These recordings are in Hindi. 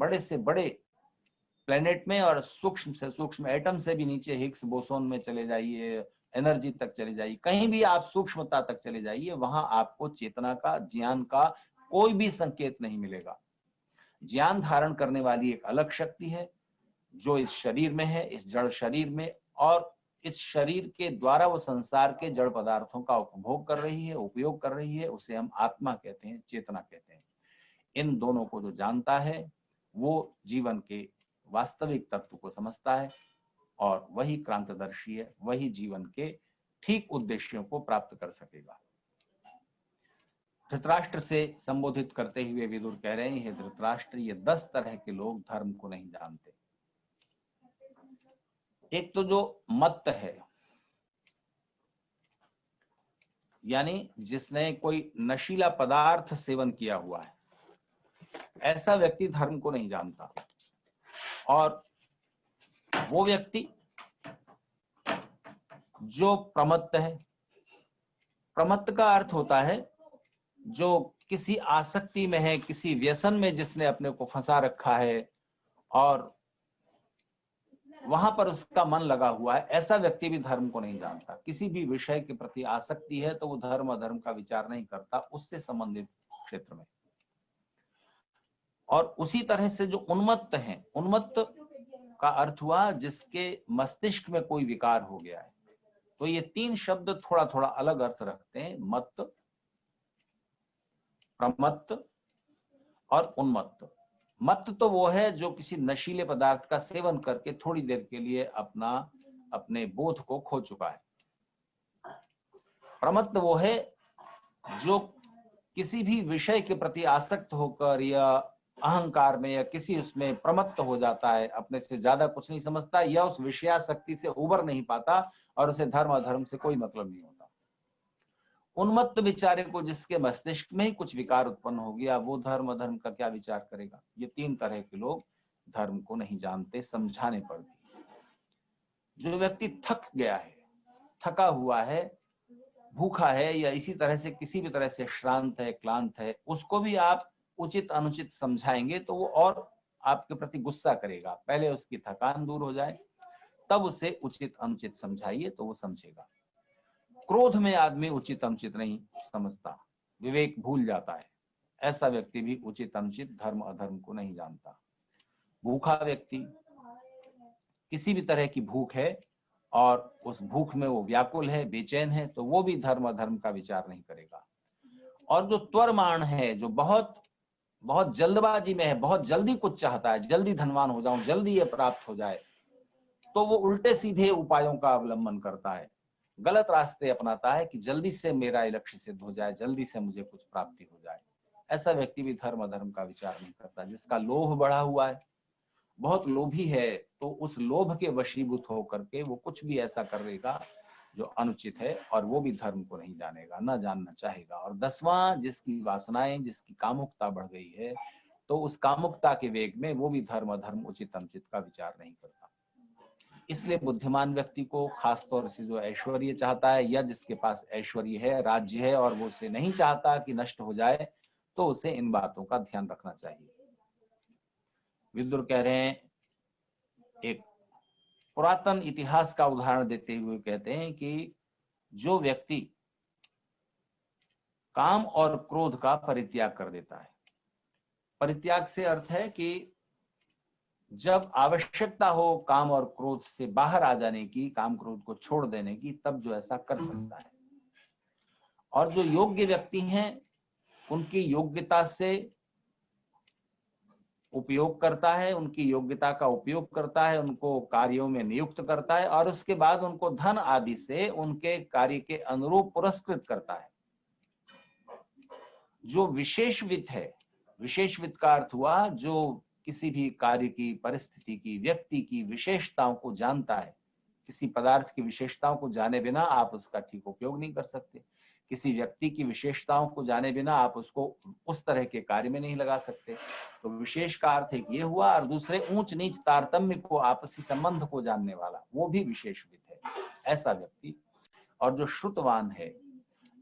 बड़े से बड़े प्लेनेट में और सूक्ष्म से सूक्ष्म एटम से भी नीचे हिग्स बोसोन में चले जाइए, एनर्जी तक चले जाइए, कहीं भी आप सूक्ष्मता तक चले जाइए, वहां आपको चेतना का, ज्ञान का कोई भी संकेत नहीं मिलेगा। ज्ञान धारण करने वाली एक अलग शक्ति है जो इस शरीर में है, इस जड़ शरीर में, और इस शरीर के द्वारा वो संसार के जड़ पदार्थों का उपभोग कर रही है, उपयोग कर रही है, उसे हम आत्मा कहते हैं, चेतना कहते हैं। इन दोनों को जो जानता है वो जीवन के वास्तविक तत्व को समझता है और वही क्रांतदर्शी है, वही जीवन के ठीक उद्देश्यों को प्राप्त कर सकेगा। धृतराष्ट्र से संबोधित करते हुए विदुर कह रहे हैं, हे धृतराष्ट्र, ये 10 तरह के लोग धर्म को नहीं जानते। एक तो जो मत्त है, यानी जिसने कोई नशीला पदार्थ सेवन किया हुआ है, ऐसा व्यक्ति धर्म को नहीं जानता। और वो व्यक्ति जो प्रमत्त है, प्रमत्त का अर्थ होता है जो किसी आसक्ति में है, किसी व्यसन में जिसने अपने को फंसा रखा है और वहां पर उसका मन लगा हुआ है, ऐसा व्यक्ति भी धर्म को नहीं जानता। किसी भी विषय के प्रति आसक्ति है तो वो धर्म अधर्म का विचार नहीं करता उससे संबंधित क्षेत्र में। और उसी तरह से जो उन्मत्त हैं, उन्मत्त का अर्थ हुआ जिसके मस्तिष्क में कोई विकार हो गया है। तो ये 3 शब्द थोड़ा थोड़ा अलग अर्थ रखते हैं, मत्त, प्रमत्त और उन्मत्त। मत्त तो वो है जो किसी नशीले पदार्थ का सेवन करके थोड़ी देर के लिए अपने बोध को खो चुका है। प्रमत्त वो है जो किसी भी विषय के प्रति आसक्त होकर या अहंकार में या किसी उसमें प्रमत्त हो जाता है, अपने से ज्यादा कुछ नहीं समझता या उस विषयासक्ति से उबर नहीं पाता और उसे धर्म अधर्म से कोई मतलब नहीं होता। उन्मत्त विचारे को जिसके मस्तिष्क में ही कुछ विकार उत्पन्न हो गया, वो धर्म अधर्म का क्या विचार करेगा। ये 3 तरह के लोग धर्म को नहीं जानते, समझाने पर भी। जो व्यक्ति थक गया है, थका हुआ है, भूखा है या इसी तरह से किसी भी तरह से श्रांत है, क्लांत है, उसको भी आप उचित अनुचित समझाएंगे तो वो और आपके प्रति गुस्सा करेगा। पहले उसकी थकान दूर हो जाए, तब उसे उचित अनुचित समझाइए तो वो समझेगा। क्रोध में आदमी उचित अनुचित नहीं समझता, विवेक भूल जाता है। ऐसा व्यक्ति भी उचित अनुचित, धर्म अधर्म को नहीं जानता। भूखा व्यक्ति, किसी भी तरह की भूख है और उस भूख में वो व्याकुल है, बेचैन है, तो वो भी धर्म अधर्म का विचार नहीं करेगा। और जो त्वरमान है, जो बहुत बहुत जल्दबाजी में है, बहुत जल्दी कुछ चाहता है, जल्दी धनवान हो जाऊं, जल्दी ये प्राप्त हो जाए, तो वो उल्टे सीधे उपायों का अवलंबन करता है, गलत रास्ते अपनाता है कि जल्दी से मेरा लक्ष्य सिद्ध हो जाए, जल्दी से मुझे कुछ प्राप्ति हो जाए। ऐसा व्यक्ति भी धर्म अधर्म का विचार नहीं करता। जिसका लोभ बढ़ा हुआ है, बहुत लोभी है, तो उस लोभ के वशीभूत होकर के वो कुछ भी ऐसा करेगा जो अनुचित है और वो भी धर्म को नहीं जानेगा, ना जानना चाहेगा। और 10वां, जिसकी वासनाएं, जिसकी कामुकता बढ़ गई है, तो उस कामुकता के वेग में वो भी धर्म अधर्म उचित अनुचित का विचार नहीं करता। इसलिए बुद्धिमान व्यक्ति को खास तौर से जो ऐश्वर्य चाहता है या जिसके पास ऐश्वर्य है, राज्य है, और वो उसे नहीं चाहता कि नष्ट हो जाए, तो उसे इन बातों का ध्यान रखना चाहिए। विदुर कह रहे हैं, एक पुरातन इतिहास का उदाहरण देते हुए कहते हैं कि जो व्यक्ति काम और क्रोध का परित्याग कर देता है, परित्याग से अर्थ है कि जब आवश्यकता हो काम और क्रोध से बाहर आ जाने की, काम क्रोध को छोड़ देने की, तब जो ऐसा कर सकता है। और जो योग्य व्यक्ति हैं, उनकी योग्यता से उपयोग करता है, उनकी योग्यता का उपयोग करता है, उनको कार्यों में नियुक्त करता है और उसके बाद उनको धन आदि से उनके कार्य के अनुरूप पुरस्कृत करता है। जो विशेषवित है, विशेषवित का अर्थ हुआ जो किसी भी कार्य की, परिस्थिति की, व्यक्ति की विशेषताओं को जानता है। किसी पदार्थ की विशेषताओं को जाने बिना आप उसका ठीक उपयोग नहीं कर सकते। किसी व्यक्ति की विशेषताओं को जाने बिना आप उसको उस तरह के कार्य में नहीं लगा सकते। तो विशेष का अर्थ एक ये हुआ, और दूसरे ऊंच नीच तारतम्य को, आपसी संबंध को जानने वाला, वो भी विशेषवित है, ऐसा व्यक्ति। और जो श्रुतवान है,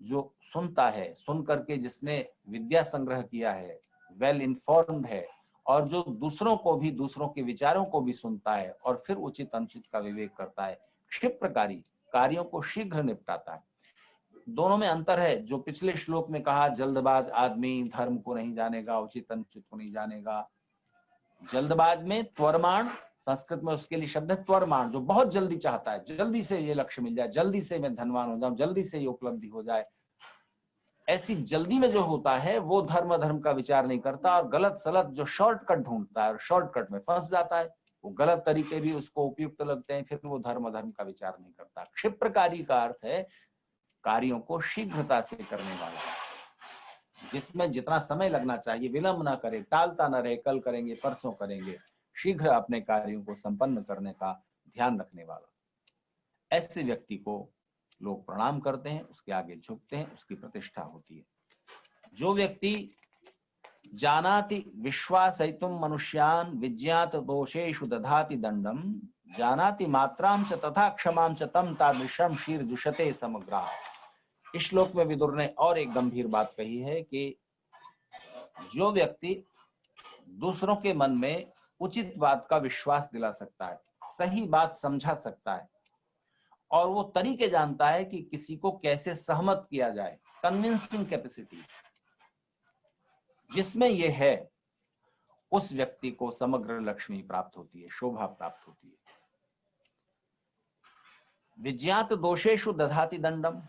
जो सुनता है, सुन करके जिसने विद्या संग्रह किया है, वेल इन्फॉर्म्ड है और जो दूसरों को भी, दूसरों के विचारों को भी सुनता है और फिर उचित अनुचित का विवेक करता है। क्षिप्रकारी, कार्यों को शीघ्र निपटाता है। दोनों में अंतर है। जो पिछले श्लोक में कहा, जल्दबाज आदमी धर्म को नहीं जानेगा, उचित अनुचित को नहीं जानेगा। जल्दबाज में त्वरमाण, संस्कृत में उसके लिए शब्द है त्वरमाण, जो बहुत जल्दी चाहता है, जल्दी से ये लक्ष्य मिल जाए, जल्दी से मैं धनवान हो जाऊं, जल्दी से ये उपलब्धि हो जाए। ऐसी जल्दी में जो होता है वो धर्म अधर्म का विचार नहीं करता, और गलत सलत जो शॉर्टकट ढूंढता है और शॉर्टकट में फंस जाता है, वो गलत तरीके भी उसको उपयुक्त लगते हैं, फिर वो धर्म अधर्म का विचार नहीं करता। क्षिप्रकारी का अर्थ है कार्यों को शीघ्रता से करने वाला, जिसमें जितना समय लगना चाहिए विलंब ना करे, टालता ना रहे, कल करेंगे परसों करेंगे, शीघ्र अपने कार्यों को संपन्न करने का ध्यान रखने वाला। ऐसे व्यक्ति को लोग प्रणाम करते हैं, उसके आगे झुकते हैं, उसकी प्रतिष्ठा होती है। जो व्यक्ति जानाति विश्वासयितुं मनुष्यान् विज्ञात दोषेषु दधाति दंडम जानाति मात्रां च तथा क्षमां च तम तादृशं शीर्जुषते समग्रा। इस श्लोक में विदुर ने और एक गंभीर बात कही है कि जो व्यक्ति दूसरों के मन में उचित बात का विश्वास दिला सकता है, सही बात समझा सकता है, और वो तरीके जानता है कि किसी को कैसे सहमत किया जाए, कन्विंसिंग कैपेसिटी जिसमें ये है, उस व्यक्ति को समग्र लक्ष्मी प्राप्त होती है, शोभा प्राप्त होती है। विज्ञात दोषेषु दधाति दंडम,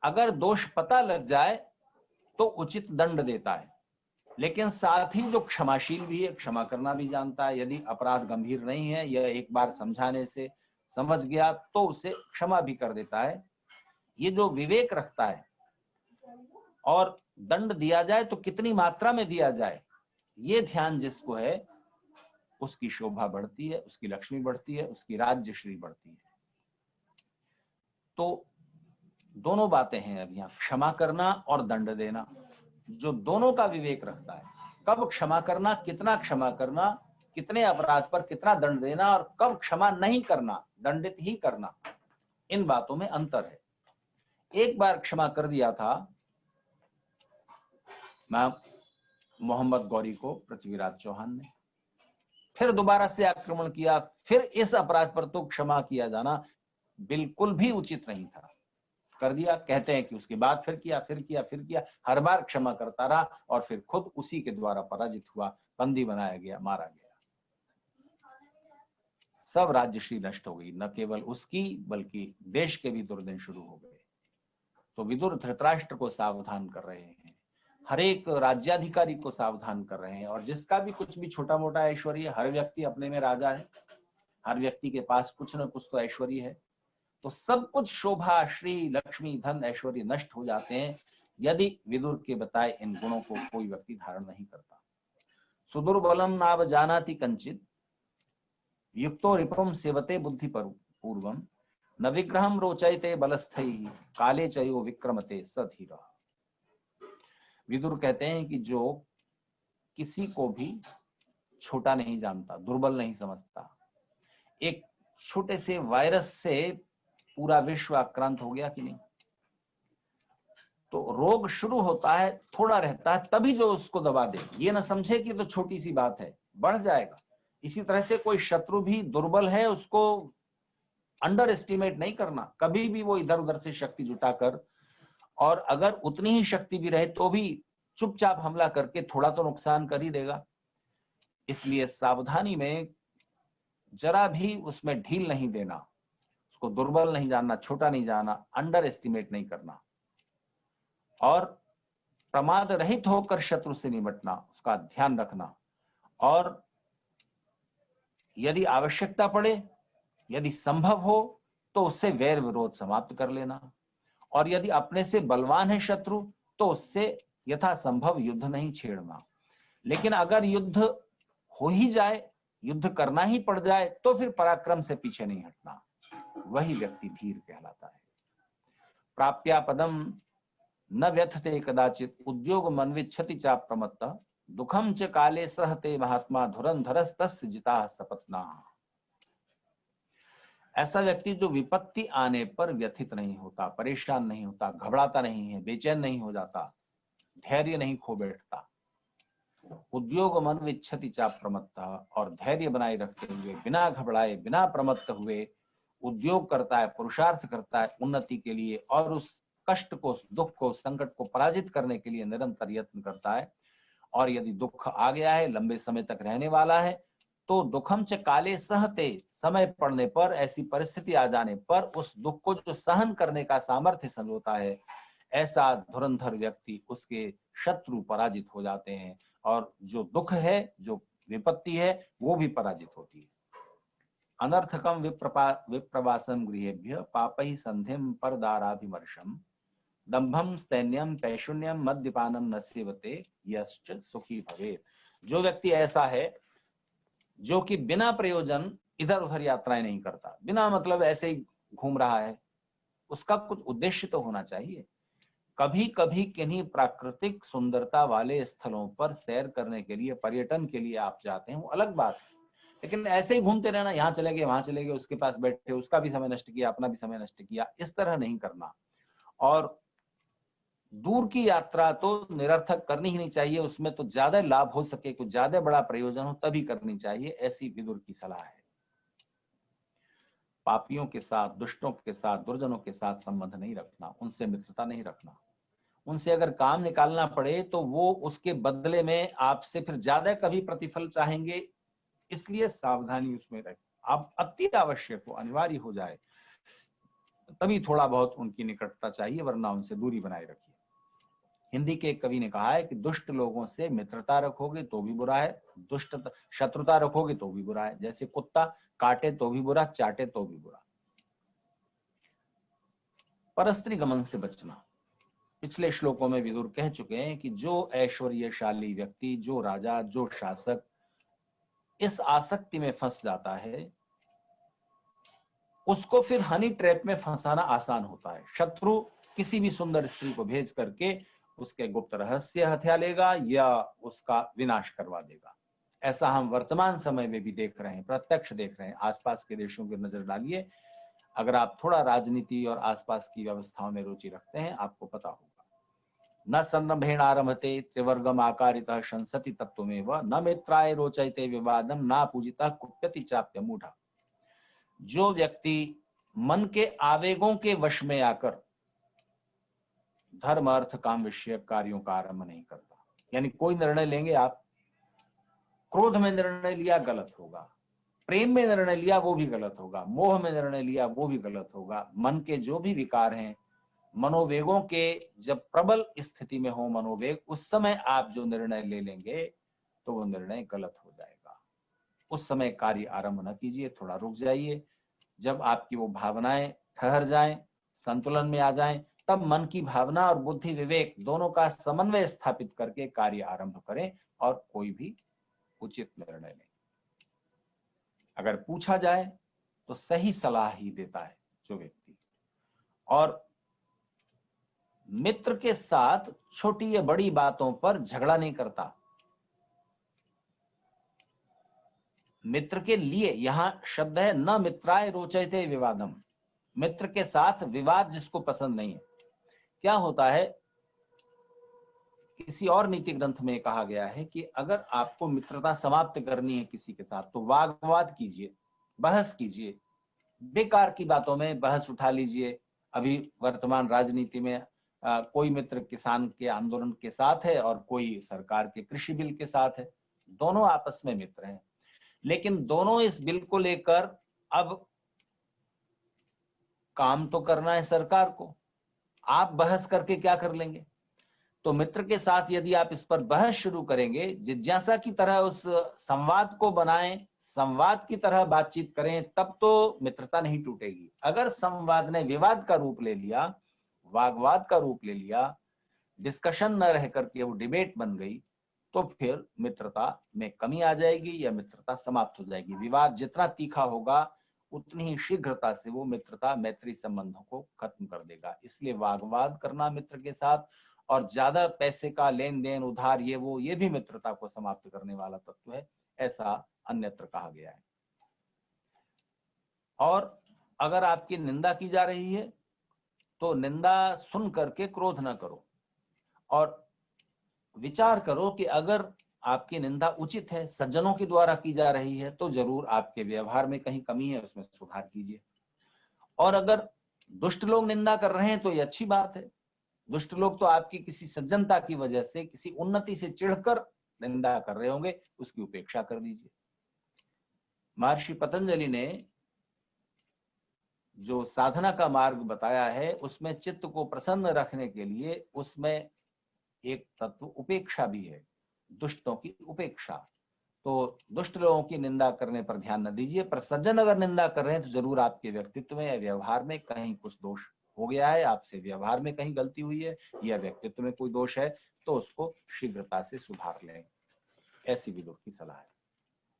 अगर दोष पता लग जाए तो उचित दंड देता है, लेकिन साथ ही जो क्षमाशील भी है, क्षमा करना भी जानता है। यदि अपराध गंभीर नहीं है, यह एक बार समझाने से समझ गया तो उसे क्षमा भी कर देता है। ये जो विवेक रखता है, और दंड दिया जाए तो कितनी मात्रा में दिया जाए, ये ध्यान जिसको है, उसकी शोभा बढ़ती है, उसकी लक्ष्मी बढ़ती है, उसकी राज्यश्री बढ़ती है। तो दोनों बातें हैं अब यहाँ, क्षमा करना और दंड देना। जो दोनों का विवेक रखता है, कब क्षमा करना, कितना क्षमा करना, कितने अपराध पर कितना दंड देना, और कब क्षमा नहीं करना, दंडित ही करना, इन बातों में अंतर है। एक बार क्षमा कर दिया था मैं मोहम्मद गौरी को पृथ्वीराज चौहान ने, फिर दोबारा से आक्रमण किया, फिर इस अपराध पर तो क्षमा किया जाना बिल्कुल भी उचित नहीं था। कर दिया, कहते हैं कि उसके बाद फिर किया, फिर किया, फिर किया, हर बार क्षमा करता रहा, और फिर खुद उसी के द्वारा पराजित हुआ, बंदी बनाया गया, मारा गया। सब राज्यश्री नष्ट हो गई, न केवल उसकी बल्कि देश के भी दुर्दिन शुरू हो गए। तो विदुर धृतराष्ट्र को सावधान कर रहे हैं, हर एक राज्याधिकारी को सावधान कर रहे हैं, और जिसका भी कुछ भी छोटा मोटा ऐश्वर्य, हर व्यक्ति अपने में राजा है, हर व्यक्ति के पास कुछ न कुछ तो ऐश्वर्य है, तो सब कुछ शोभा, श्री, लक्ष्मी, धन, ऐश्वर्य नष्ट हो जाते हैं यदि विदुर के बताए इन गुणों को कोई व्यक्ति धारण नहीं करता। सुदुर्बलम नाव जानाति कंचित युक्तो रिपुम सेवते बुद्धि पूर्वम न विग्रहम रोचयते बलस्थैः काले चयो विक्रमते सधीरः। विदुर कहते हैं कि जो किसी को भी छोटा नहीं जानता, दुर्बल नहीं समझता, एक छोटे से वायरस से पूरा विश्व आक्रांत हो गया कि नहीं, तो रोग शुरू होता है, थोड़ा रहता है, तभी जो उसको दबा दे, ये ना समझे कि तो छोटी सी बात है, बढ़ जाएगा। इसी तरह से कोई शत्रु भी दुर्बल है, उसको अंडर एस्टिमेट नहीं करना, कभी भी वो इधर उधर से शक्ति जुटाकर, और अगर उतनी ही शक्ति भी रहे तो भी चुपचाप हमला करके थोड़ा तो नुकसान कर ही देगा। इसलिए सावधानी में जरा भी उसमें ढील नहीं देना, उसको दुर्बल नहीं जानना, छोटा नहीं जानना, अंडर एस्टिमेट नहीं करना, और प्रमाद रहित होकर शत्रु से निपटना, उसका ध्यान रखना, और यदि आवश्यकता पड़े, यदि संभव हो तो उससे वैर विरोध समाप्त कर लेना, और यदि अपने से बलवान है शत्रु तो उससे यथासंभव युद्ध नहीं छेड़ना। लेकिन अगर युद्ध हो ही जाए, युद्ध करना ही पड़ जाए, तो फिर पराक्रम से पीछे नहीं हटना, वही व्यक्ति धीर कहलाता है। प्राप्या पदम न व्यथते कदाचित उद्योग मनविच्छति चा प्रमत्तः दुखम च काले सहते महात्मा धुरंधरस्तस्य जिताः सपत्नाः। ऐसा व्यक्ति जो विपत्ति आने पर व्यथित नहीं होता, परेशान नहीं होता, घबराता नहीं है, बेचैन नहीं हो जाता, धैर्य नहीं खो बैठता, उद्योग मन विच्छति चा प्रमत्ता, और धैर्य बनाए रखते हुए बिना घबराए बिना प्रमत्त हुए उद्योग करता है, पुरुषार्थ करता है उन्नति के लिए, और उस कष्ट को, दुख को, संकट को पराजित करने के लिए निरंतर यत्न करता है। और यदि दुख आ गया है, लंबे समय तक रहने वाला है, तो दुखम च काले सहते, समय पड़ने पर, ऐसी परिस्थिति आ जाने पर उस दुख को जो सहन करने का सामर्थ्य संजोता है, ऐसा धुरंधर व्यक्ति, उसके शत्रु पराजित हो जाते हैं, और जो दुख है, जो विपत्ति है, वो भी पराजित होती है। अनर्थकम विप्रवासम गृहेभ्य पापहि संधिम परदाराभिमर्शम, दंभम स्तैन्यम पैशून्यम मद्यपानम न सेवते यश्च सुखी भवेत्। जो व्यक्ति ऐसा है जो कि बिना प्रयोजन इधर उधर यात्राएं नहीं करता, बिना मतलब ऐसे ही घूम रहा है, उसका कुछ उद्देश्य तो होना चाहिए। कभी कभी किन्हीं प्राकृतिक सुंदरता वाले स्थलों पर सैर करने के लिए, पर्यटन के लिए आप जाते हैं, वो अलग बात है, लेकिन ऐसे ही घूमते रहना, यहाँ चले गए वहां चले गए, उसके पास बैठे, उसका भी समय नष्ट किया, अपना भी समय नष्ट किया, इस तरह नहीं करना। और दूर की यात्रा तो निरर्थक करनी ही नहीं चाहिए, उसमें तो ज्यादा लाभ हो सके, कुछ ज्यादा बड़ा प्रयोजन हो तभी करनी चाहिए, ऐसी विदुर की सलाह है। पापियों के साथ, दुष्टों के साथ, दुर्जनों के साथ संबंध नहीं रखना, उनसे मित्रता नहीं रखना। उनसे अगर काम निकालना पड़े तो वो उसके बदले में आपसे फिर ज्यादा कभी प्रतिफल चाहेंगे, इसलिए सावधानी उसमें रखें। आप अति आवश्यक हो, अनिवार्य हो जाए, तभी थोड़ा बहुत उनकी निकटता चाहिए, वरना उनसे दूरी बनाए रखिए। हिंदी के एक कवि ने कहा है कि दुष्ट लोगों से मित्रता रखोगे तो भी बुरा है, दुष्ट शत्रुता रखोगे तो भी बुरा है। जैसे कुत्ता काटे तो भी बुरा, चाटे तो भी बुरा। परस्त्री गमन से बचना। पिछले श्लोकों में विदुर कह चुके हैं कि जो ऐश्वर्यशाली व्यक्ति, जो राजा, जो शासक इस आसक्ति में फंस जाता है, उसको फिर हनी ट्रैप में फंसाना आसान होता है। शत्रु किसी भी सुंदर स्त्री को भेज करके उसके गुप्त रहस्य हथिया लेगा या उसका विनाश करवा देगा। ऐसा हम वर्तमान समय में भी देख रहे हैं, प्रत्यक्ष देख रहे हैं। आसपास के देशों की नजर डालिए, अगर आप थोड़ा राजनीति और आसपास की व्यवस्थाओं में रुचि रखते हैं, आपको पता होगा। न संरंभेण आरभते त्रिवर्गम आकारितः शंसति तत्त्वमेव, न मित्राय रोचयते विवादम, न पूजितः कुप्यति चाप्य मूढ़ा। जो व्यक्ति मन के आवेगों के वश में आकर धर्म अर्थ काम विषयक कार्यों का आरंभ नहीं करता, यानी कोई निर्णय लेंगे आप, क्रोध में निर्णय लिया गलत होगा, प्रेम में निर्णय लिया वो भी गलत होगा, मोह में निर्णय लिया वो भी गलत होगा। मन के जो भी विकार हैं, मनोवेगों के जब प्रबल स्थिति में हो मनोवेग, उस समय आप जो निर्णय ले लेंगे तो वो निर्णय गलत हो जाएगा। उस समय कार्य आरंभ न कीजिए, थोड़ा रुक जाइए। जब आपकी वो भावनाएं ठहर जाएं, संतुलन में आ जाएं, तब मन की भावना और बुद्धि विवेक दोनों का समन्वय स्थापित करके कार्य आरंभ करें और कोई भी उचित निर्णय लें। अगर पूछा जाए तो सही सलाह ही देता है जो व्यक्ति, और मित्र के साथ छोटी या बड़ी बातों पर झगड़ा नहीं करता। मित्र के लिए, यहां शब्द है न मित्राय रोचयते विवादम, मित्र के साथ विवाद जिसको पसंद नहीं है। क्या होता है, किसी और नीति ग्रंथ में कहा गया है कि अगर आपको मित्रता समाप्त करनी है किसी के साथ तो वाद विवाद कीजिए, बहस कीजिए, बेकार की बातों में बहस उठा लीजिए। अभी वर्तमान राजनीति में कोई मित्र किसान के आंदोलन के साथ है और कोई सरकार के कृषि बिल के साथ है, दोनों आपस में मित्र हैं, लेकिन दोनों इस बिल को लेकर अब काम तो करना है सरकार को, आप बहस करके क्या कर लेंगे। तो मित्र के साथ यदि आप इस पर बहस शुरू करेंगे, जिज्ञासा की तरह उस संवाद को बनाएं, संवाद की तरह बातचीत करें, तब तो मित्रता नहीं टूटेगी। अगर संवाद ने विवाद का रूप ले लिया, वाग्वाद का रूप ले लिया, डिस्कशन न रह करके वो डिबेट बन गई, तो फिर मित्रता में कमी आ जाएगी या मित्रता समाप्त हो जाएगी। विवाद जितना तीखा होगा उतनी ही शीघ्रता से वो मित्रता, मैत्री संबंधों को खत्म कर देगा। इसलिए वाग्वाद करना मित्र के साथ और ज्यादा पैसे का लेन देन, उधार, ये भी मित्रता को समाप्त करने वाला तत्व है, ऐसा अन्यत्र कहा गया है। और अगर आपकी निंदा की जा रही है तो निंदा सुन करके क्रोध न करो और विचार करो कि अगर आपकी निंदा उचित है, सज्जनों के द्वारा की जा रही है, तो जरूर आपके व्यवहार में कहीं कमी है, उसमें सुधार कीजिए। और अगर दुष्ट लोग निंदा कर रहे हैं तो ये अच्छी बात है। दुष्ट लोग तो आपकी किसी सज्जनता की वजह से, किसी उन्नति से चिढ़कर निंदा कर रहे होंगे, उसकी उपेक्षा कर दीजिए। महर्षि पतंजलि ने जो साधना का मार्ग बताया है, उसमें चित्त को प्रसन्न रखने के लिए उसमें एक तत्व उपेक्षा भी है, दुष्टों की उपेक्षा। तो दुष्ट लोगों की निंदा करने पर ध्यान न दीजिए, पर सज्जन अगर निंदा कर रहे हैं तो जरूर आपके व्यक्तित्व में या व्यवहार में कहीं कुछ दोष हो गया है, आपसे व्यवहार में कहीं गलती हुई है या व्यक्तित्व में कोई दोष है, तो उसको शीघ्रता से सुधार लें। ऐसी विदुर की सलाह है।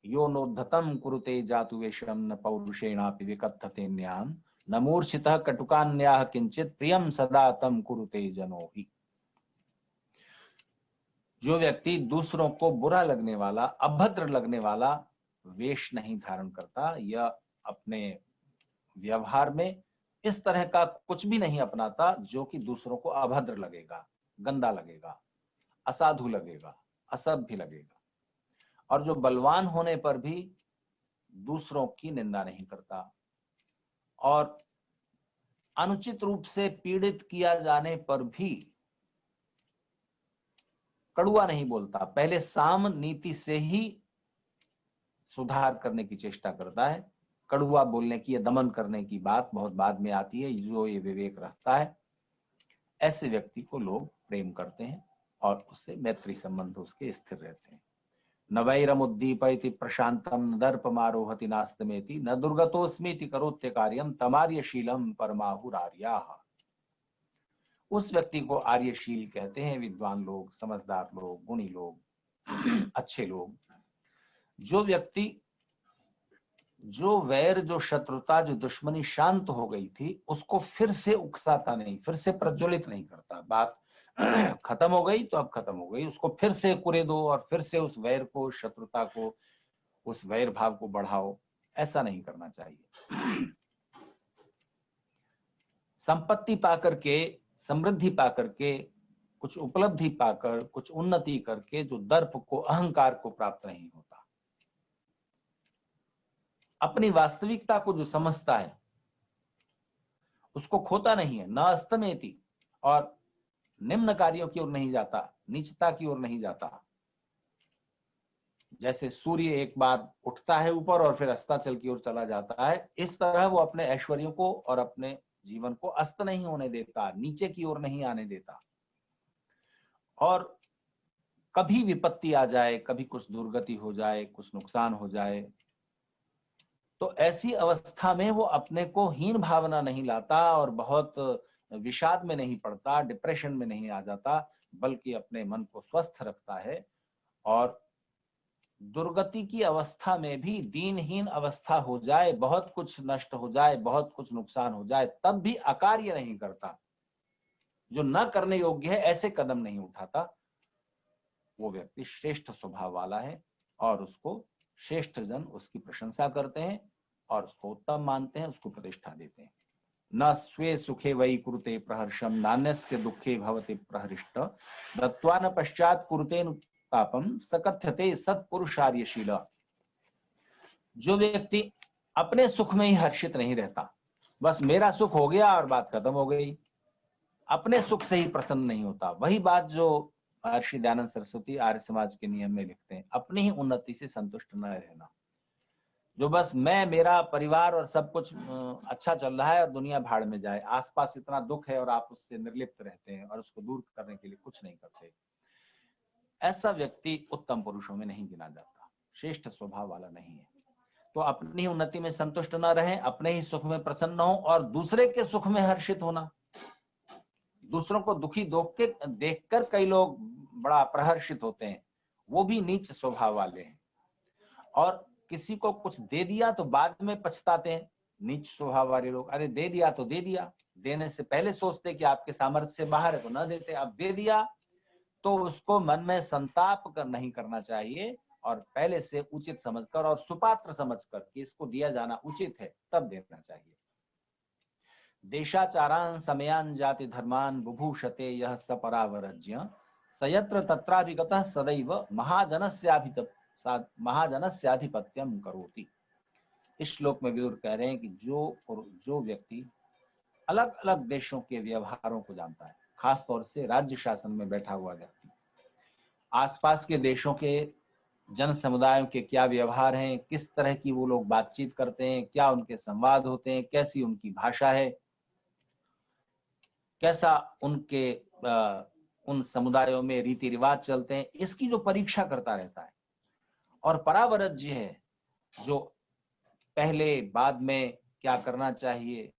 यो नोद्धतम कुरुते जातु वेशम न पौरुषेणापि विकथते न्याम न मूर्छितः कटुकान्याः किंचित प्रियम सदा तम कुरुते जनो ही। जो व्यक्ति दूसरों को बुरा लगने वाला, अभद्र लगने वाला वेश नहीं धारण करता या अपने व्यवहार में इस तरह का कुछ भी नहीं अपनाता जो कि दूसरों को अभद्र लगेगा, गंदा लगेगा, असाधु लगेगा, असभ्य लगेगा, और जो बलवान होने पर भी दूसरों की निंदा नहीं करता और अनुचित रूप से पीड़ित किया जाने पर भी कड़ुआ नहीं बोलता, पहले साम नीति से ही सुधार करने की चेष्टा करता है। कड़ुआ बोलने की या दमन करने की बात बहुत बाद में आती है। जो ये विवेक रखता है, ऐसे व्यक्ति को लोग प्रेम करते हैं और उससे मैत्री संबंध उसके स्थिर रहते हैं। न वैरमुद्दीपयति प्रशांतम न दर्पमारोहति नास्तमेति न दुर्गतोस्मीति करोत्य कार्यम तमार्यशीलम परमाहुरार्याः। उस व्यक्ति को आर्यशील कहते हैं, विद्वान लोग, समझदार लोग, गुणी लोग, अच्छे लोग। जो व्यक्ति जो वैर, जो शत्रुता, जो दुश्मनी शांत हो गई थी, उसको फिर से उकसाता नहीं, फिर से प्रज्वलित नहीं करता। बात खत्म हो गई तो अब खत्म हो गई, उसको फिर से कुरे दो और फिर से उस वैर को, शत्रुता को, उस वैर भाव को बढ़ाओ, ऐसा नहीं करना चाहिए। संपत्ति पाकर के, समृद्धि पाकर के, कुछ उपलब्धि पाकर, कुछ उन्नति करके जो दर्प को, अहंकार को प्राप्त नहीं होता, अपनी वास्तविकता को जो समझता है उसको खोता नहीं है। न अस्तमेति, और निम्न कार्यों की ओर नहीं जाता, नीचता की ओर नहीं जाता। जैसे सूर्य एक बार उठता है ऊपर और फिर अस्ताचल की ओर चला जाता है, इस तरह वो अपने ऐश्वर्यों को और अपने जीवन को अस्त नहीं होने देता, नीचे की ओर नहीं आने देता। और कभी विपत्ति आ जाए, कभी कुछ दुर्गति हो जाए, कुछ नुकसान हो जाए, तो ऐसी अवस्था में वो अपने को हीन भावना नहीं लाता और बहुत विषाद में नहीं पड़ता, डिप्रेशन में नहीं आ जाता, बल्कि अपने मन को स्वस्थ रखता है। और दुर्गति की अवस्था में भी, दीनहीन अवस्था हो जाए, बहुत कुछ नष्ट हो जाए, बहुत कुछ नुकसान हो जाए, तब भी अकार्य नहीं करता, जो न करने योग्य है ऐसे कदम नहीं उठाता। वो व्यक्ति श्रेष्ठ स्वभाव वाला है और उसको श्रेष्ठ जन उसकी प्रशंसा करते हैं और उसको उत्तम मानते हैं, उसको प्रतिष्ठा देते हैं। न स्वे सुखे वै कुरुते प्रहर्षम नान्यस्य दुखे भवति प्रहृष्ट दत्वा न पश्चात कुरुते पापम सकथ्यते सत्पुरुषार्यशील। जो व्यक्ति अपने सुख में ही हर्षित नहीं रहता, बस मेरा सुख हो गया और बात खत्म हो गई, अपने सुख से ही प्रसन्न नहीं होता, वही बात जो महर्षि दयानंद सरस्वती आर्य समाज के नियम में लिखते हैं, अपनी ही उन्नति से संतुष्ट न रहना। जो बस मैं, मेरा परिवार और सब कुछ अच्छा चल रहा है और दुनिया भाड़ में जाए, आसपास इतना दुख है और आप उससे निर्लिप्त रहते हैं और उसको दूर करने के लिए कुछ नहीं करते, ऐसा व्यक्ति उत्तम पुरुषों में नहीं गिना जाता, श्रेष्ठ स्वभाव वाला नहीं है। तो अपनी उन्नति में संतुष्ट न रहें, अपने ही सुख में प्रसन्न हो और दूसरे के सुख में हर्षित होना। दूसरों को दुखी देखकर कई लोग बड़ा प्रहर्षित होते हैं, वो भी नीच स्वभाव वाले हैं। और किसी को कुछ दे दिया तो बाद में पछताते हैं, नीच स्वभाव वाले लोग। अरे दे दिया तो दे दिया, देने से पहले सोचते कि आपके सामर्थ्य से बाहर है तो न देते, अब दे दिया तो उसको मन में संताप नहीं करना चाहिए और पहले से उचित समझकर और सुपात्र समझकर कि इसको दिया जाना उचित है, तब देना चाहिए। देशाचारान समयान जाति धर्मान बुभूषते यह सपरावरज्य सयत्र तत्राभिगतः सदैव महाजनस्याधिपत्यम करोति। इस श्लोक में विदुर कह रहे हैं कि जो व्यक्ति अलग अलग देशों के व्यवहारों को जानता है, खास तौर से राज्य शासन में बैठा हुआ व्यक्ति, आसपास के देशों के जन समुदायों के क्या व्यवहार हैं, किस तरह की वो लोग बातचीत करते हैं, क्या उनके संवाद होते हैं, कैसी उनकी भाषा है, कैसा उनके उन समुदायों में रीति रिवाज चलते हैं, इसकी जो परीक्षा करता रहता है। और परावरज्य है जो पहले बाद में क्या करना चाहिए,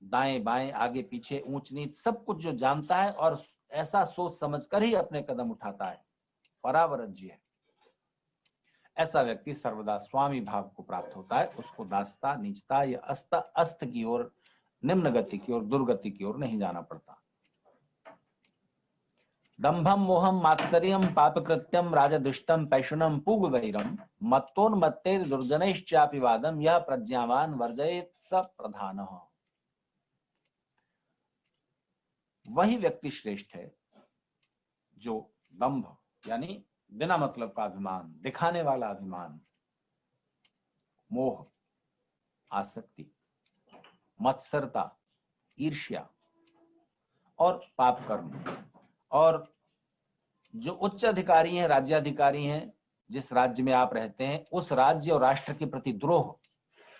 दाएं बाएं आगे पीछे ऊंच नीच सब कुछ जो जानता है और ऐसा सोच समझकर ही अपने कदम उठाता है, परावरज्य है। ऐसा व्यक्ति सर्वदा स्वामी भाव को प्राप्त होता है। उसको दासता, नीचता या अस्त की ओर, निम्न गति की ओर, दुर्गति की ओर नहीं जाना पड़ता। दंभम मोहम मात्सर्यम पापकृत्यम राजदुष्टम पैशुनम पूगवैरम मत्तोन्मत्तेर दुर्जनैश्चापि वादम यह प्रज्ञावान वर्जयेत स प्रधानः। वही व्यक्ति श्रेष्ठ है जो दंभ यानी बिना मतलब का अभिमान, दिखाने वाला अभिमान, मोह, आसक्ति, मत्सरता, ईर्ष्या और पाप कर्म, और जो उच्च अधिकारी हैं, राज्याधिकारी हैं, जिस राज्य में आप रहते हैं उस राज्य और राष्ट्र के प्रति द्रोह,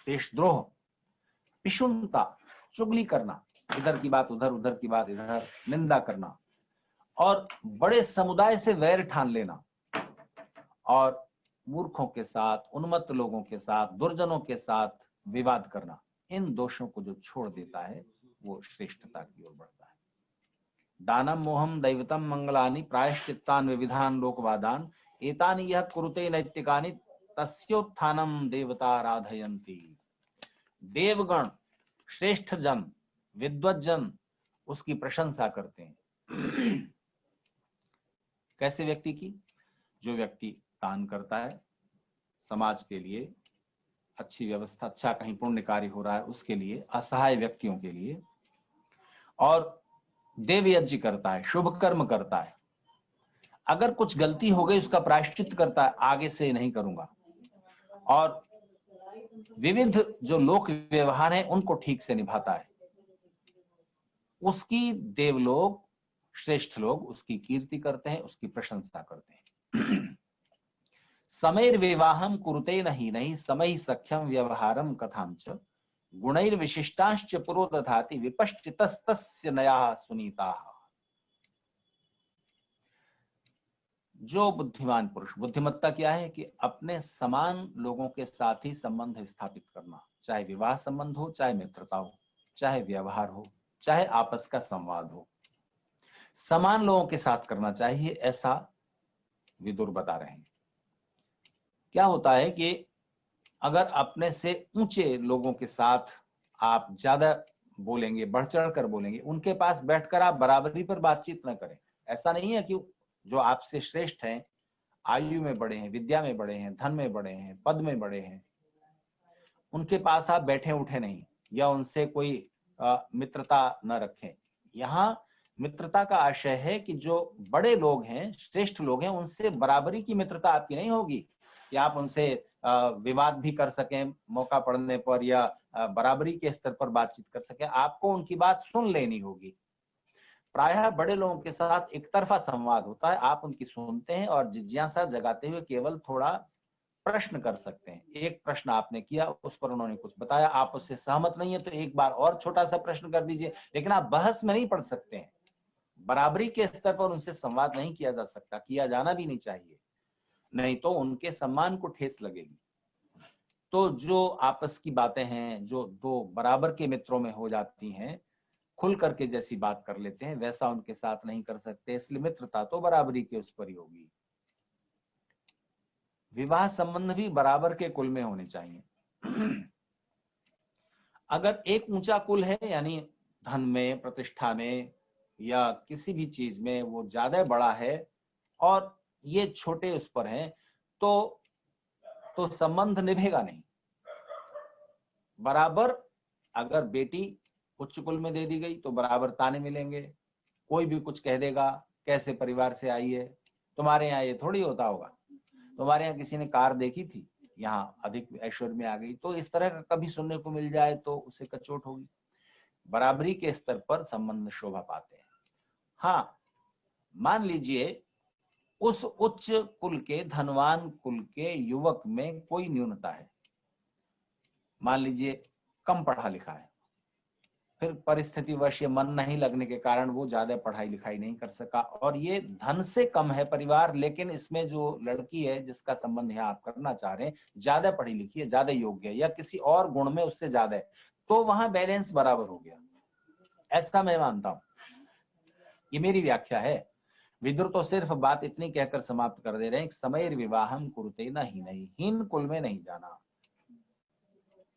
देशद्रोह, पिशुनता, चुगली करना, इधर की बात उधर, उधर की बात इधर, निंदा करना, और बड़े समुदाय से वैर ठान लेना, और मूर्खों के साथ, उन्मत्त लोगों के साथ, दुर्जनों के साथ विवाद करना, इन दोषों को जो छोड़ देता है वो श्रेष्ठता की ओर बढ़ता है। दानम मोहम दैवतम मंगलानि प्रायश्चित्तान विविधान लोकवादान एतानि यह कुरुते नैतिकानि तस्योत्थानम देवता आराधयन्ति। देवगण, श्रेष्ठ जन, विद्वत जन उसकी प्रशंसा करते हैं। कैसे व्यक्ति की? जो व्यक्ति दान करता है समाज के लिए, अच्छी व्यवस्था, अच्छा कहीं पुण्य कार्य हो रहा है उसके लिए, असहाय व्यक्तियों के लिए, और देव यज्ञ करता है, शुभ कर्म करता है, अगर कुछ गलती हो गई उसका प्रायश्चित करता है, आगे से नहीं करूंगा, और विविध जो लोक व्यवहार है उनको ठीक से निभाता है, उसकी देवलोक, श्रेष्ठ लोग उसकी कीर्ति करते हैं, उसकी प्रशंसा करते हैं। समैर विवाहम कुरुते नहीं समय सख्यम व्यवहारम कथांच गुणैर विशिष्टांश्च पुरो दधाति विपश्चितस्तस्य नया सुनीता। जो बुद्धिमान पुरुष, बुद्धिमत्ता क्या है कि अपने समान लोगों के साथ ही संबंध स्थापित करना, चाहे विवाह संबंध हो, चाहे मित्रता हो, चाहे व्यवहार हो, चाहे आपस का संवाद हो, समान लोगों के साथ करना चाहिए, ऐसा विदुर बता रहे हैं। क्या होता है कि अगर अपने से ऊंचे लोगों के साथ आप ज्यादा बोलेंगे, बढ़ चढ़ कर बोलेंगे, उनके पास बैठकर आप बराबरी पर बातचीत न करें। ऐसा नहीं है कि जो आपसे श्रेष्ठ हैं, आयु में बड़े हैं, विद्या में बड़े हैं, धन में बड़े हैं, पद में बड़े हैं, उनके पास आप बैठे उठे नहीं या उनसे कोई मित्रता न रखें। यहाँ मित्रता का आशय है कि जो बड़े लोग हैं, श्रेष्ठ लोग हैं, उनसे बराबरी की मित्रता आपकी नहीं होगी कि आप उनसे विवाद भी कर सकें मौका पड़ने पर, या बराबरी के स्तर पर बातचीत कर सकें। आपको उनकी बात सुन लेनी होगी। प्रायः बड़े लोगों के साथ एक तरफा संवाद होता है, आप उनकी सुनते हैं और जिज्ञासा जगाते हुए केवल थोड़ा प्रश्न कर सकते हैं। एक प्रश्न आपने किया, उस पर उन्होंने कुछ बताया, आप उससे सहमत नहीं है तो एक बार और छोटा सा प्रश्न कर दीजिए, लेकिन आप बहस में नहीं पड़ सकते हैं। बराबरी के स्तर पर उनसे संवाद नहीं किया जा सकता, किया जाना भी नहीं चाहिए, नहीं तो उनके सम्मान को ठेस लगेगी। तो जो आपस की बातें हैं, जो दो बराबर के मित्रों में हो जाती हैं, खुल करके जैसी बात कर लेते हैं, वैसा उनके साथ नहीं कर सकते, इसलिए मित्रता तो बराबरी के उस पर ही होगी। विवाह संबंध भी बराबर के कुल में होने चाहिए। अगर एक ऊंचा कुल है, यानी धन में, प्रतिष्ठा में या किसी भी चीज में वो ज्यादा बड़ा है और ये छोटे उस पर हैं, तो संबंध निभेगा नहीं। बराबर अगर बेटी उच्च कुल में दे दी गई तो बराबर ताने मिलेंगे, कोई भी कुछ कह देगा, कैसे परिवार से आई है। तुम्हारे यहाँ ये थोड़ी होता होगा, तुम्हारे यहाँ किसी ने कार देखी थी, यहाँ अधिक ऐश्वर्य में आ गई, तो इस तरह का कभी सुनने को मिल जाए तो उसे कचोट होगी। बराबरी के स्तर पर संबंध शोभा पाते हैं। हाँ, मान लीजिए उस उच्च कुल के, धनवान कुल के युवक में कोई न्यूनता है, मान लीजिए कम पढ़ा लिखा है, फिर परिस्थितिवश मन नहीं लगने के कारण वो ज्यादा पढ़ाई लिखाई नहीं कर सका, और ये धन से कम है परिवार, लेकिन इसमें जो लड़की है जिसका संबंध यहाँ आप करना चाह रहे हैं ज्यादा पढ़ी लिखी है, ज्यादा योग्य है, या किसी और गुण में उससे ज्यादा है, तो वहां बैलेंस बराबर हो गया। ऐसा मैं मानता हूं, ये मेरी व्याख्या है। विदुर तो सिर्फ बात इतनी कहकर समाप्त कर दे रहे हैं, समयर विवाहम कुरुते न हीनहि, हीन कुल में नहीं जाना।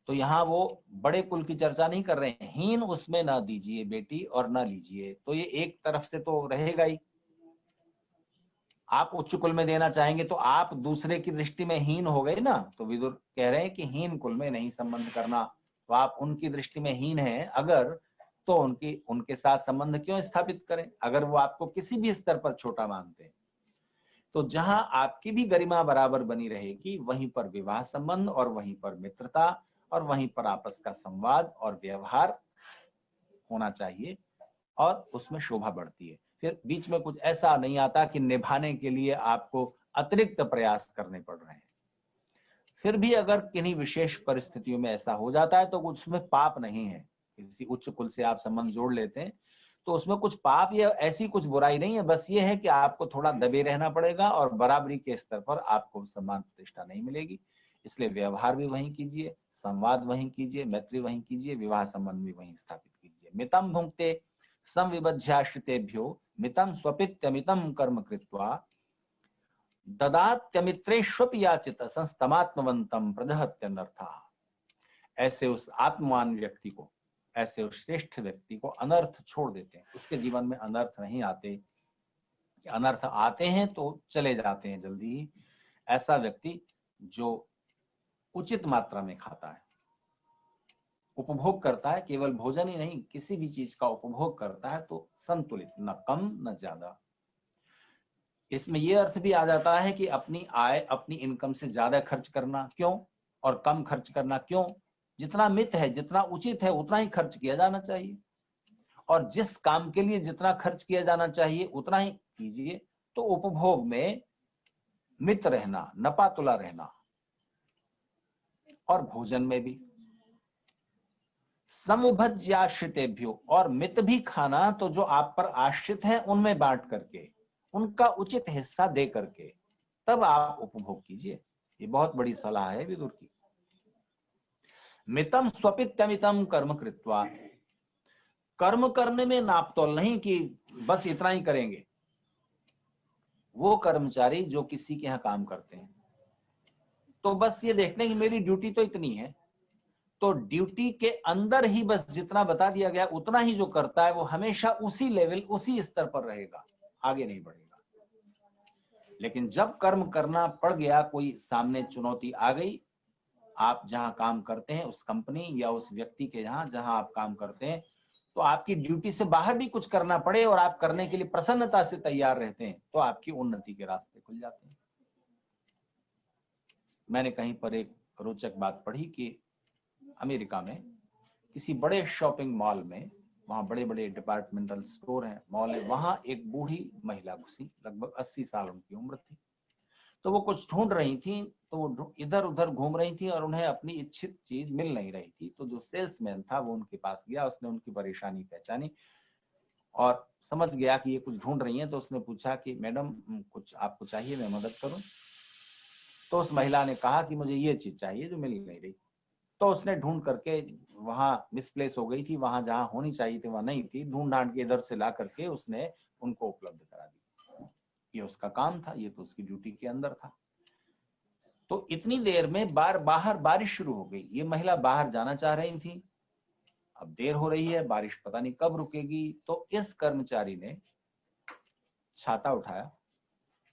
तो यहाँ वो बड़े कुल की चर्चा नहीं कर रहे हैं, हीन उसमें ना दीजिए बेटी और ना लीजिए, तो ये एक तरफ से तो रहेगा ही। आप उच्च कुल में देना चाहेंगे तो आप दूसरे की दृष्टि में हीन हो गए ना, तो विदुर कह रहे हैं कि हीन कुल में नहीं संबंध करना। तो आप उनकी दृष्टि में हीन हैं अगर, तो उनके साथ संबंध क्यों स्थापित करें, अगर वो आपको किसी भी स्तर पर छोटा मानते हैं। तो जहां आपकी भी गरिमा बराबर बनी रहेगी, वहीं पर विवाह संबंध, और वहीं पर मित्रता, और वहीं पर आपस का संवाद और व्यवहार होना चाहिए, और उसमें शोभा बढ़ती है। फिर बीच में कुछ ऐसा नहीं आता कि निभाने के लिए आपको अतिरिक्त प्रयास करने पड़ रहे हैं। फिर भी अगर किन्हीं विशेष परिस्थितियों में ऐसा हो जाता है तो उसमें पाप नहीं है। किसी उच्च कुल से आप संबंध जोड़ लेते हैं तो उसमें कुछ पाप या ऐसी कुछ बुराई नहीं है, बस ये है कि आपको थोड़ा दबे रहना पड़ेगा और बराबरी के स्तर पर आपको सम्मान प्रतिष्ठा नहीं मिलेगी। इसलिए व्यवहार भी वहीं कीजिए, संवाद वहीं कीजिए, मैत्री वहीं कीजिए, विवाह संबंध भी वहीं स्थापित कीजिए। मितम भुंक्ते संविबध्याश्रितेभ्यो मितम स्वपित्यमितम कर्म कृत्वा ददात्यमित्रेष्वपि याचित संस्तमात्मवंतम प्रदहत्यनर्थः। ऐसे उस आत्मवान व्यक्ति को, ऐसे उस श्रेष्ठ व्यक्ति को अनर्थ छोड़ देते हैं, उसके जीवन में अनर्थ नहीं आते, अनर्थ आते हैं तो चले जाते हैं जल्दी ही। ऐसा व्यक्ति जो उचित मात्रा में खाता है, उपभोग करता है, केवल भोजन ही नहीं किसी भी चीज का उपभोग करता है, तो संतुलित, न कम न ज्यादा। इसमें यह अर्थ भी आ जाता है कि अपनी आय, अपनी इनकम से ज्यादा खर्च करना क्यों और कम खर्च करना क्यों। जितना मित है, जितना उचित है, उतना ही खर्च किया जाना चाहिए, और जिस काम के लिए जितना खर्च किया जाना चाहिए उतना ही कीजिए। तो उपभोग में मित रहना, नपातुला रहना, और भोजन में भी समविभज्याश्रितेभ्यो, और मित भी खाना तो जो आप पर आश्रित है उनमें बांट करके, उनका उचित हिस्सा दे करके, तब आप उपभोग कीजिए। ये बहुत बड़ी सलाह है विदुर की। मितम स्वपित्यमितम कर्म कृत्वा, कर्म करने में नापतोल नहीं कि बस इतना ही करेंगे। वो कर्मचारी जो किसी के यहाँ काम करते हैं तो बस ये देखते हैं कि मेरी ड्यूटी तो इतनी है, तो ड्यूटी के अंदर ही बस जितना बता दिया गया उतना ही जो करता है वो हमेशा उसी लेवल, उसी स्तर पर रहेगा, आगे नहीं बढ़ेगा। लेकिन जब कर्म करना पड़ गया, कोई सामने चुनौती आ गई, आप जहां काम करते हैं उस कंपनी या उस व्यक्ति के यहाँ जहां आप काम करते हैं, तो आपकी ड्यूटी से बाहर भी कुछ करना पड़े और आप करने के लिए प्रसन्नता से तैयार रहते हैं, तो आपकी उन्नति के रास्ते खुल जाते हैं। मैंने कहीं पर एक रोचक बात पढ़ी कि अमेरिका में किसी बड़े शॉपिंग मॉल में, वहां बड़े बड़े डिपार्टमेंटल स्टोर हैं, मॉल है, वहां एक बूढ़ी महिला घुसी, लगभग 80 साल उनकी उम्र थी। तो वो कुछ ढूंढ रही थी, तो वो इधर उधर घूम रही थी और उन्हें अपनी इच्छित चीज मिल नहीं रही थी। तो जो सेल्समैन था वो उनके पास गया, उसने उनकी परेशानी पहचानी और समझ गया कि ये कुछ ढूंढ रही हैं। तो उसने पूछा कि मैडम कुछ आपको चाहिए, मैं मदद करूं? तो उस महिला ने कहा कि मुझे ये चीज चाहिए जो मिल नहीं रही। तो उसने ढूंढ करके, वहां मिसप्लेस हो गई थी, वहां जहां होनी चाहिए थी वहां नहीं थी, ढूंढ ढांड के इधर से ला करके उसने उनको उपलब्ध करा दी। ये उसका काम था, ये तो उसकी ड्यूटी के अंदर था। तो इतनी देर में बाहर बारिश शुरू हो गई। ये महिला बाहर जाना चाह रही थी, अब देर हो रही है, बारिश पता नहीं कब रुकेगी। तो इस कर्मचारी ने छाता उठाया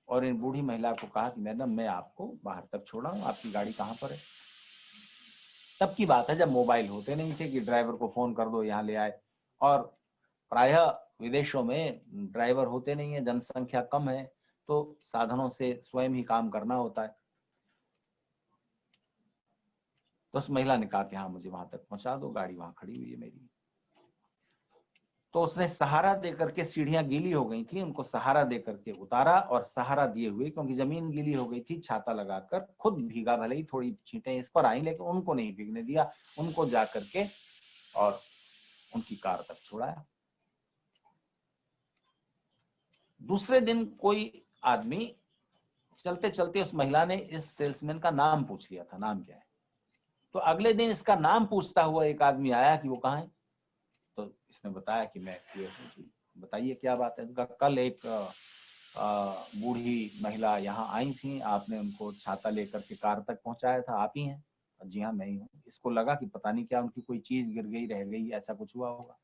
और इन बूढ़ी महिला को कहा कि मैडम मैं आपको बाहर तक छोड़ा हूं, आपकी गाड़ी कहां पर है? तब की बात है जब मोबाइल होते नहीं थे कि ड्राइवर को फोन कर दो यहाँ ले आए, और प्रायः विदेशों में ड्राइवर होते नहीं है, जनसंख्या कम है, तो साधनों से स्वयं ही काम करना होता है। तो उस महिला ने कहा कि हाँ मुझे वहां तक पहुंचा दो, गाड़ी वहां खड़ी हुई है मेरी। तो उसने सहारा देकर के, सीढ़ियां गीली हो गई थी, उनको सहारा देकर के उतारा, और सहारा दिए हुए, क्योंकि जमीन गीली हो गई थी, छाता लगाकर, खुद भीगा, भले ही थोड़ी छींटें इस पर आई लेकिन उनको नहीं भीगने दिया, उनको जाकर के और उनकी कार तक छोड़ाया। दूसरे दिन कोई आदमी चलते चलते, उस महिला ने इस सेल्समैन का नाम पूछ लिया था, नाम क्या है। तो अगले दिन इसका नाम पूछता हुआ एक आदमी आया कि वो कहाँ है। तो इसने बताया कि मैं बताइए क्या बात है। उनका कल एक बूढ़ी महिला यहाँ आई थी, आपने उनको छाता लेकर के कार तक पहुंचाया था, आप ही हैं। जी हाँ मैं ही हूँ। इसको लगा कि पता नहीं क्या उनकी कोई चीज गिर गई, रह गई, ऐसा कुछ हुआ होगा।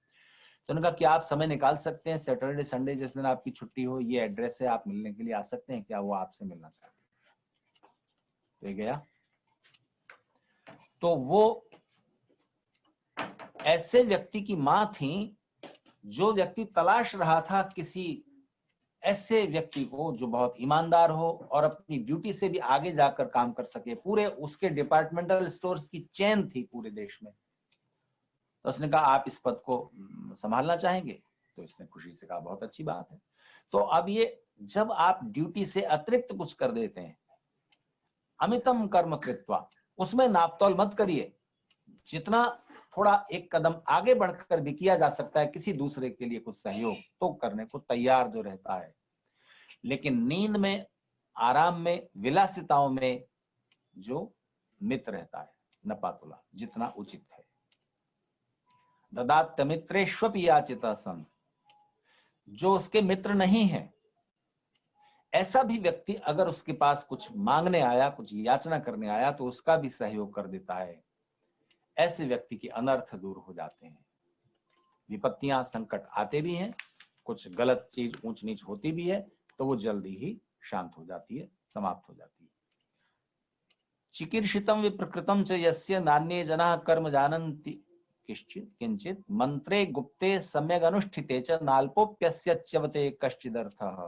तो उन्होंने कहा क्या आप समय निकाल सकते हैं, सैटरडे संडे जिस दिन आपकी छुट्टी हो, ये एड्रेस है, आप मिलने के लिए आ सकते हैं क्या, वो आपसे मिलना चाहते हैं। तो गया, तो वो ऐसे व्यक्ति की मां थी, जो व्यक्ति तलाश रहा था किसी ऐसे व्यक्ति को जो बहुत ईमानदार हो और अपनी ड्यूटी से भी आगे जाकर काम कर सके। पूरे उसके डिपार्टमेंटल स्टोर्स की चेन थी पूरे देश में। तो उसने कहा आप इस पद को संभालना चाहेंगे। तो इसने खुशी से कहा बहुत अच्छी बात है। तो अब ये, जब आप ड्यूटी से अतिरिक्त कुछ कर देते हैं, अमितम कर्म कृत्वा, उसमें नापतोल मत करिए। जितना थोड़ा एक कदम आगे बढ़कर भी किया जा सकता है किसी दूसरे के लिए कुछ सहयोग, तो करने को तैयार जो रहता है। लेकिन नींद में, आराम में, विलासिताओं में जो मित्र रहता है, नपातुला, जितना उचित है। ददात्य मित्रेष्वपि याचिता सन, जो उसके मित्र नहीं है, ऐसा भी व्यक्ति अगर उसके पास कुछ मांगने आया, कुछ याचना करने आया, तो उसका भी सहयोग कर देता है। ऐसे व्यक्ति के अनर्थ दूर हो जाते हैं। विपत्तियां, संकट आते भी हैं, कुछ गलत चीज ऊंच नीच होती भी है, तो वो जल्दी ही शांत हो जाती है, समाप्त हो जाती है। चिकीर्षितम विप्रकृतम च यस्य नान्ये जनाः कर्म जानन्ति किंचित मंत्रे गुप्ते सम्यक अनुष्ठिते च नाल्पोप्यस्य च्यवते कश्चिदर्थः।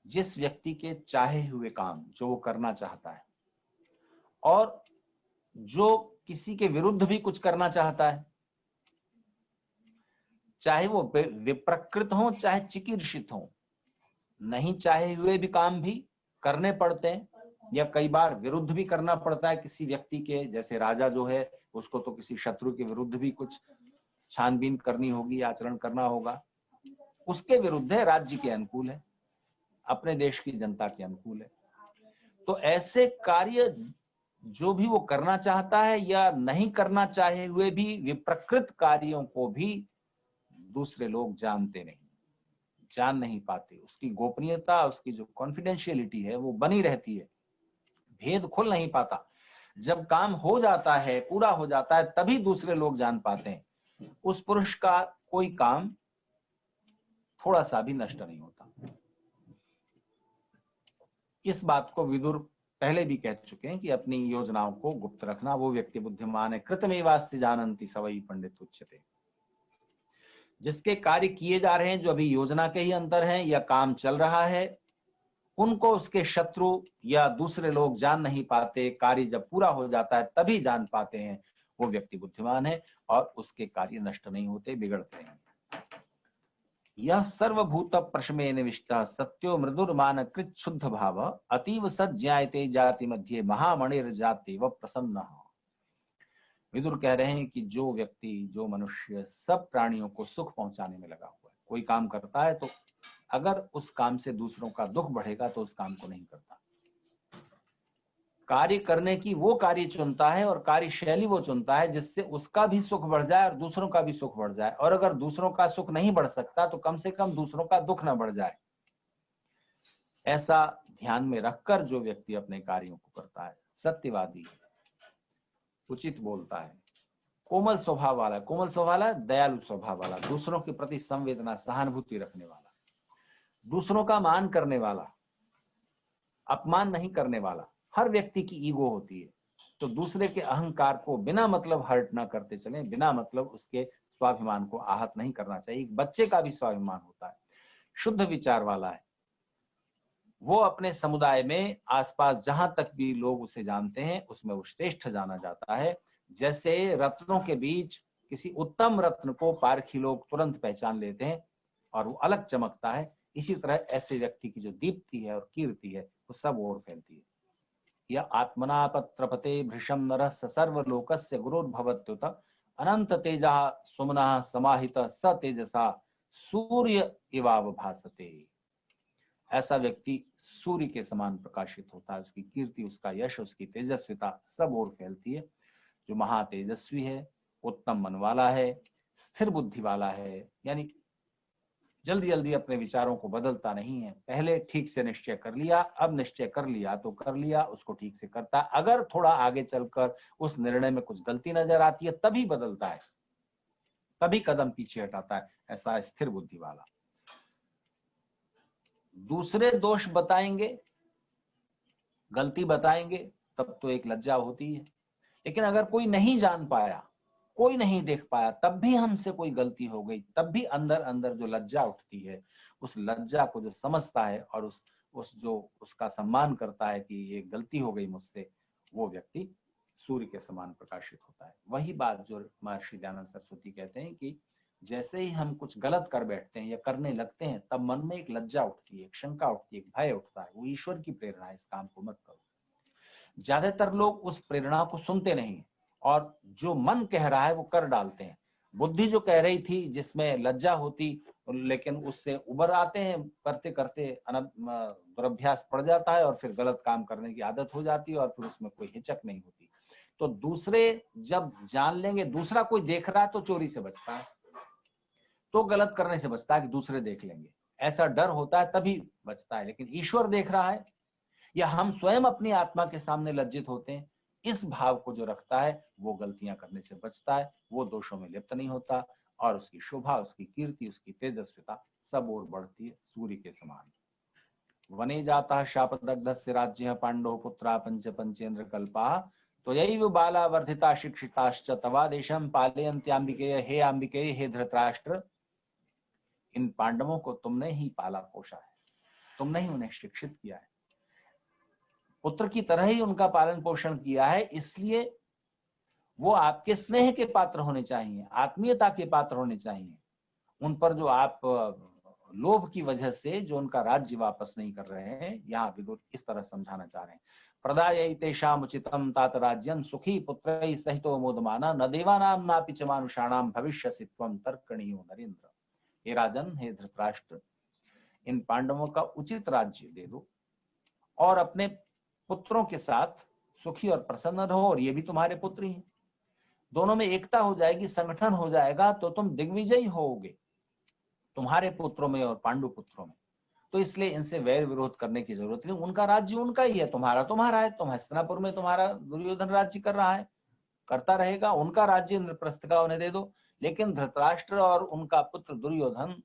जिस व्यक्ति के चाहे हुए काम जो वो करना चाहता है, और जो किसी के विरुद्ध भी कुछ करना चाहता है, चाहे वो विप्रकृत हो चाहे चिकीर्षित हो, नहीं चाहे हुए भी काम भी करने पड़ते हैं, या कई बार विरुद्ध भी करना पड़ता है किसी व्यक्ति के। जैसे राजा जो है, उसको तो किसी शत्रु के विरुद्ध भी कुछ छानबीन करनी होगी, आचरण करना होगा। उसके विरुद्ध है, राज्य के अनुकूल है, अपने देश की जनता के अनुकूल है। तो ऐसे कार्य जो भी वो करना चाहता है, या नहीं करना चाहे हुए भी विप्रकृत कार्यों को भी दूसरे लोग जानते नहीं, जान नहीं पाते। उसकी गोपनीयता, उसकी जो कॉन्फिडेंशियलिटी है वो बनी रहती है, भेद खुल नहीं पाता। जब काम हो जाता है, पूरा हो जाता है, तभी दूसरे लोग जान पाते हैं। उस पुरुष का कोई काम थोड़ा सा भी नष्ट नहीं होता। इस बात को विदुर पहले भी कह चुके हैं कि अपनी योजनाओं को गुप्त रखना, वो व्यक्ति बुद्धिमान है। कृतमेवास्य जानन्ति स वै पंडित उच्यते। जिसके कार्य किए जा रहे हैं, जो अभी योजना के ही अंदर हैं या काम चल रहा है, उनको उसके शत्रु या दूसरे लोग जान नहीं पाते। कार्य जब पूरा हो जाता है तभी जान पाते हैं। वो व्यक्ति बुद्धिमान है और उसके कार्य नष्ट नहीं होते, बिगड़ते नहीं। यह सर्वभूत प्रशमे निविष्टः सत्यो मृदुर्मान कृत शुद्ध भाव अतीव सत् ज्ञायते जाति मध्य महामणिर जाति व प्रसन्न। विदुर कह रहे हैं कि जो व्यक्ति, जो मनुष्य सब प्राणियों को सुख पहुंचाने में लगा हुआ है, कोई काम करता है तो अगर उस काम से दूसरों का दुख बढ़ेगा तो उस काम को नहीं करता। कार्य करने की वो कार्य चुनता है और कार्य शैली वो चुनता है जिससे उसका भी सुख बढ़ जाए और दूसरों का भी सुख बढ़ जाए। और अगर दूसरों का सुख नहीं बढ़ सकता तो कम से कम दूसरों का दुख ना बढ़ जाए। ऐसा ध्यान में रखकर जो व्यक्ति अपने कार्यों को करता है, सत्यवादी है, उचित बोलता है, कोमल स्वभाव वाला, कोमल स्वभाव वाला, दयालु स्वभाव वाला, दूसरों के प्रति संवेदना, सहानुभूति रखने वाला, दूसरों का मान करने वाला, अपमान नहीं करने वाला। हर व्यक्ति की ईगो होती है, तो दूसरे के अहंकार को बिना मतलब हर्ट ना करते चलें, बिना मतलब उसके स्वाभिमान को आहत नहीं करना चाहिए। एक बच्चे का भी स्वाभिमान होता है, शुद्ध विचार वाला है, वो अपने समुदाय में आसपास जहां तक भी लोग उसे जानते हैं उसमें वो श्रेष्ठ जाना जाता है। जैसे रत्नों के बीच किसी उत्तम रत्न को पारखी लोग तुरंत पहचान लेते हैं और वो अलग चमकता है, इसी तरह ऐसे व्यक्ति की जो दीप्ति है और कीर्ति है वो सब ओर फैलती है। यह आत्मना पत्रपते भृशम नरः सर्वलोकस्य गुरुर्भवत्युत अनंत तेजा सुमनः समाहित स तेजसा सूर्य इवाव भासते। ऐसा व्यक्ति सूर्य के समान प्रकाशित होता है, उसकी कीर्ति, उसका यश, उसकी तेजस्विता सब ओर फैलती है। जो महातेजस्वी है, उत्तम मन वाला है, स्थिर बुद्धि वाला है, यानी जल्दी जल्दी अपने विचारों को बदलता नहीं है। पहले ठीक से निश्चय कर लिया, अब निश्चय कर लिया तो कर लिया, उसको ठीक से करता। अगर थोड़ा आगे चलकर उस निर्णय में कुछ गलती नजर आती है तभी बदलता है, तभी कदम पीछे हटाता है, ऐसा स्थिर बुद्धि वाला। दूसरे दोष बताएंगे, गलती बताएंगे, तब तो एक लज्जा होती है। लेकिन अगर कोई नहीं जान पाया, कोई नहीं देख पाया, तब भी हमसे कोई गलती हो गई, तब भी अंदर अंदर जो लज्जा उठती है, उस लज्जा को जो समझता है और उस जो उसका सम्मान करता है कि ये गलती हो गई मुझसे, वो व्यक्ति सूर्य के समान प्रकाशित होता है। वही बात जो महर्षि दयानंद सरस्वती कहते हैं कि जैसे ही हम कुछ गलत कर बैठते हैं या करने लगते हैं, तब मन में एक लज्जा उठती है, एक शंका उठती है, एक भय उठता है, वो ईश्वर की प्रेरणा है, इस काम को मत करो। ज्यादातर लोग उस प्रेरणा को सुनते नहीं और जो मन कह रहा है वो कर डालते हैं। बुद्धि जो कह रही थी, जिसमें लज्जा होती, लेकिन उससे उबर आते हैं, करते करते दुरभ्यास पड़ जाता है और फिर गलत काम करने की आदत हो जाती है और फिर उसमें कोई हिचक नहीं होती। तो दूसरे जब जान लेंगे, दूसरा कोई देख रहा है तो चोरी से बचता है, तो गलत करने से बचता है कि दूसरे देख लेंगे, ऐसा डर होता है तभी बचता है। लेकिन ईश्वर देख रहा है या हम स्वयं अपनी आत्मा के सामने लज्जित होते हैं, इस भाव को जो रखता है वो गलतियां करने से बचता है, वो दोषों में लिप्त नहीं होता और उसकी शोभा, उसकी कीर्ति, उसकी तेजस्विता सब ओर बढ़ती है सूर्य के समान। वने जाता शापदग्धस्य राज्य पांडव पुत्रा पंच पंचेन्द्र कल्पा त्वयैव बाला वर्धिता शिक्षिताश्च तवादेशं पालयन्त्याम्बिके। हे अंबिके, हे धृतराष्ट्र, इन पांडवों को तुमने ही पाला पोषा है, तुमने ही उन्हें शिक्षित किया है, पुत्र की तरह ही उनका पालन पोषण किया है, इसलिए वो आपके स्नेह के पात्र होने चाहिए, आत्मीयता के पात्र होने चाहिए। उन पर जो आप लोभ की वजह से जो उनका राज्य वापस नहीं कर रहे हैं, यहाँ विदुर इस तरह समझाना चाह रहे हैं। प्रदायै तेषाम् उचितं तात राज्यं सुखी पुत्रैः सहितो मोदमाना न देवानां नापि च मानुषाणां भविष्यसि त्वं तर्कणीयो नरेंद्र। हे राजन, हे धृतराष्ट्र, इन पांडवों का उचित राज्य दे दो और अपने पुत्रों के साथ सुखी और प्रसन्न रहो, और ये भी तुम्हारे पुत्र ही हैं। दोनों में एकता हो जाएगी, संगठन हो जाएगा तो तुम दिग्विजयी होगे, तुम्हारे पुत्रों में और पांडु पुत्रों में। तो इसलिए इनसे वैर विरोध करने की जरूरत नहीं, उनका राज्य उनका ही है, तुम्हारा तुम्हारा है। तुम हस्तिनापुर में तुम्हारा दुर्योधन राज्य कर रहा है, करता रहेगा, उनका राज्य इंद्रप्रस्थ का उन्हें दे दो। लेकिन धृतराष्ट्र और उनका पुत्र दुर्योधन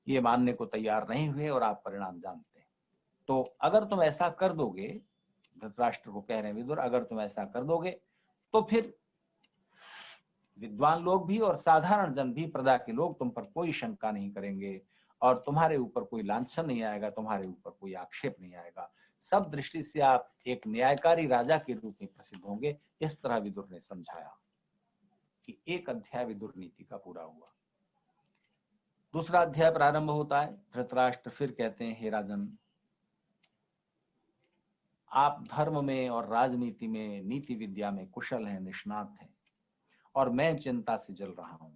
ये मानने को तैयार नहीं हुए और आप परिणाम जानते हैं। तो अगर तुम ऐसा कर दोगे, धृतराष्ट्र को कह रहे हैं विदुर, अगर तुम ऐसा कर दोगे तो फिर विद्वान लोग भी और साधारण जन भी, प्रजा के लोग तुम पर कोई शंका नहीं करेंगे और तुम्हारे ऊपर कोई लांछन नहीं आएगा, तुम्हारे ऊपर कोई आक्षेप नहीं आएगा। सब दृष्टि से आप एक न्यायकारी राजा के रूप में प्रसिद्ध होंगे। इस तरह विदुर ने समझाया कि एक अध्याय विदुर नीति का पूरा हुआ। दूसरा अध्याय प्रारंभ होता है। धृतराष्ट्र फिर कहते हैं, हे राजन, आप धर्म में और राजनीति में, नीति विद्या में कुशल हैं, निष्णात हैं, और मैं चिंता से जल रहा हूं।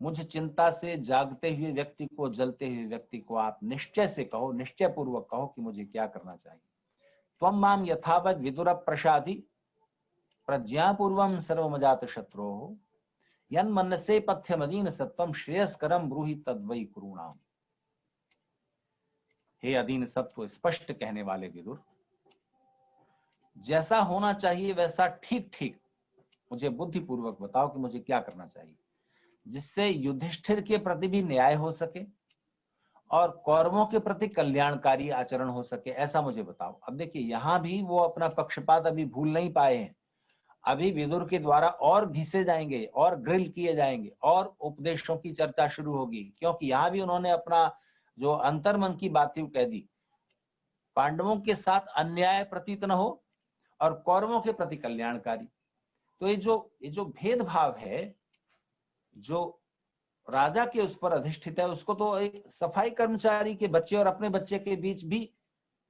मुझे चिंता से जागते हुए व्यक्ति को, जलते हुए व्यक्ति को आप निश्चय से कहो, निश्चय पूर्वक कहो कि मुझे क्या करना चाहिए। त्वं माम यथावत् विदुर प्रसादि प्रज्ञापूर्वं सर्वमजात शत्रोः यन्मन्यसे पथ्यमदीन सत्वं श्रेयस्करं ब्रूहि तद्वै कुरूणाम। हे अधीन सत्व स्पष्ट कहने वाले विदुर, जैसा होना चाहिए वैसा ठीक ठीक मुझे बुद्धिपूर्वक बताओ कि मुझे क्या करना चाहिए, जिससे युधिष्ठिर के प्रति भी न्याय हो सके और कौरवों के प्रति कल्याणकारी आचरण हो सके, ऐसा मुझे बताओ। अब देखिए, यहां भी वो अपना पक्षपात अभी भूल नहीं पाए हैं। अभी विदुर के द्वारा और घिसे जाएंगे और ग्रिल किए जाएंगे और उपदेशों की चर्चा शुरू होगी, क्योंकि यहां भी उन्होंने अपना जो अंतर्मन की बात कह दी। पांडवों के साथ अन्याय प्रतीत न हो और कौरवों के प्रति कल्याणकारी। तो ये जो भेदभाव है जो राजा के उस पर अधिष्ठित है, उसको तो एक सफाई कर्मचारी के बच्चे और अपने बच्चे के बीच भी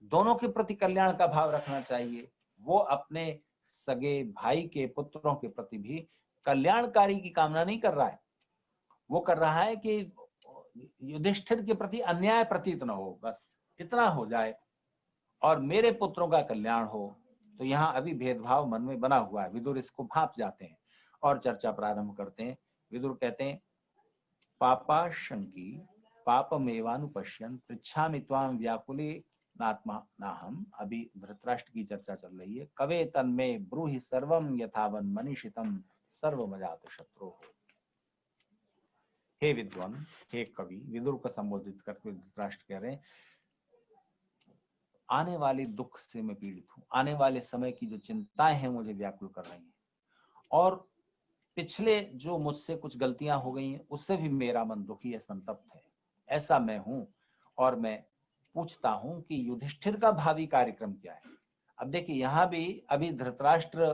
दोनों के प्रति कल्याण का भाव रखना चाहिए। वो अपने सगे भाई के पुत्रों के प्रति भी कल्याणकारी की कामना नहीं कर रहा है, वो कर रहा है कि युधिष्ठिर के प्रति अन्याय प्रतीत न हो, बस इतना हो जाए और मेरे पुत्रों का कल्याण हो। तो यहाँ अभी भेदभाव मन में बना हुआ है। विदुर इसको भाप जाते हैं और चर्चा प्रारंभ करते हैं। विदुर कहते हैं, पापा शंकी पापमेवानुपश्यन् पृच्छामि त्वां व्याकुले नात्मा नाहम। अभी धृतराष्ट्र की चर्चा चल रही है। कवे तन्मे ब्रूहि सर्वम यथावन मनीषितम सर्वमजात शत्रु। हे विद्वान, हे कवि, विदुर को संबोधित करके धृतराष्ट्र कह रहे हैं, आने वाले दुख से मैं पीड़ित हूं, आने वाले समय की जो चिंताएं हैं मुझे व्याकुल कर रही हैं, और पिछले जो मुझसे कुछ गलतियां हो गई हैं उससे भी मेरा मन दुखी है, संतप्त है। ऐसा मैं हूं और मैं पूछता हूं कि युधिष्ठिर का भावी कार्यक्रम क्या है। अब देखिए, यहां भी अभी धृतराष्ट्र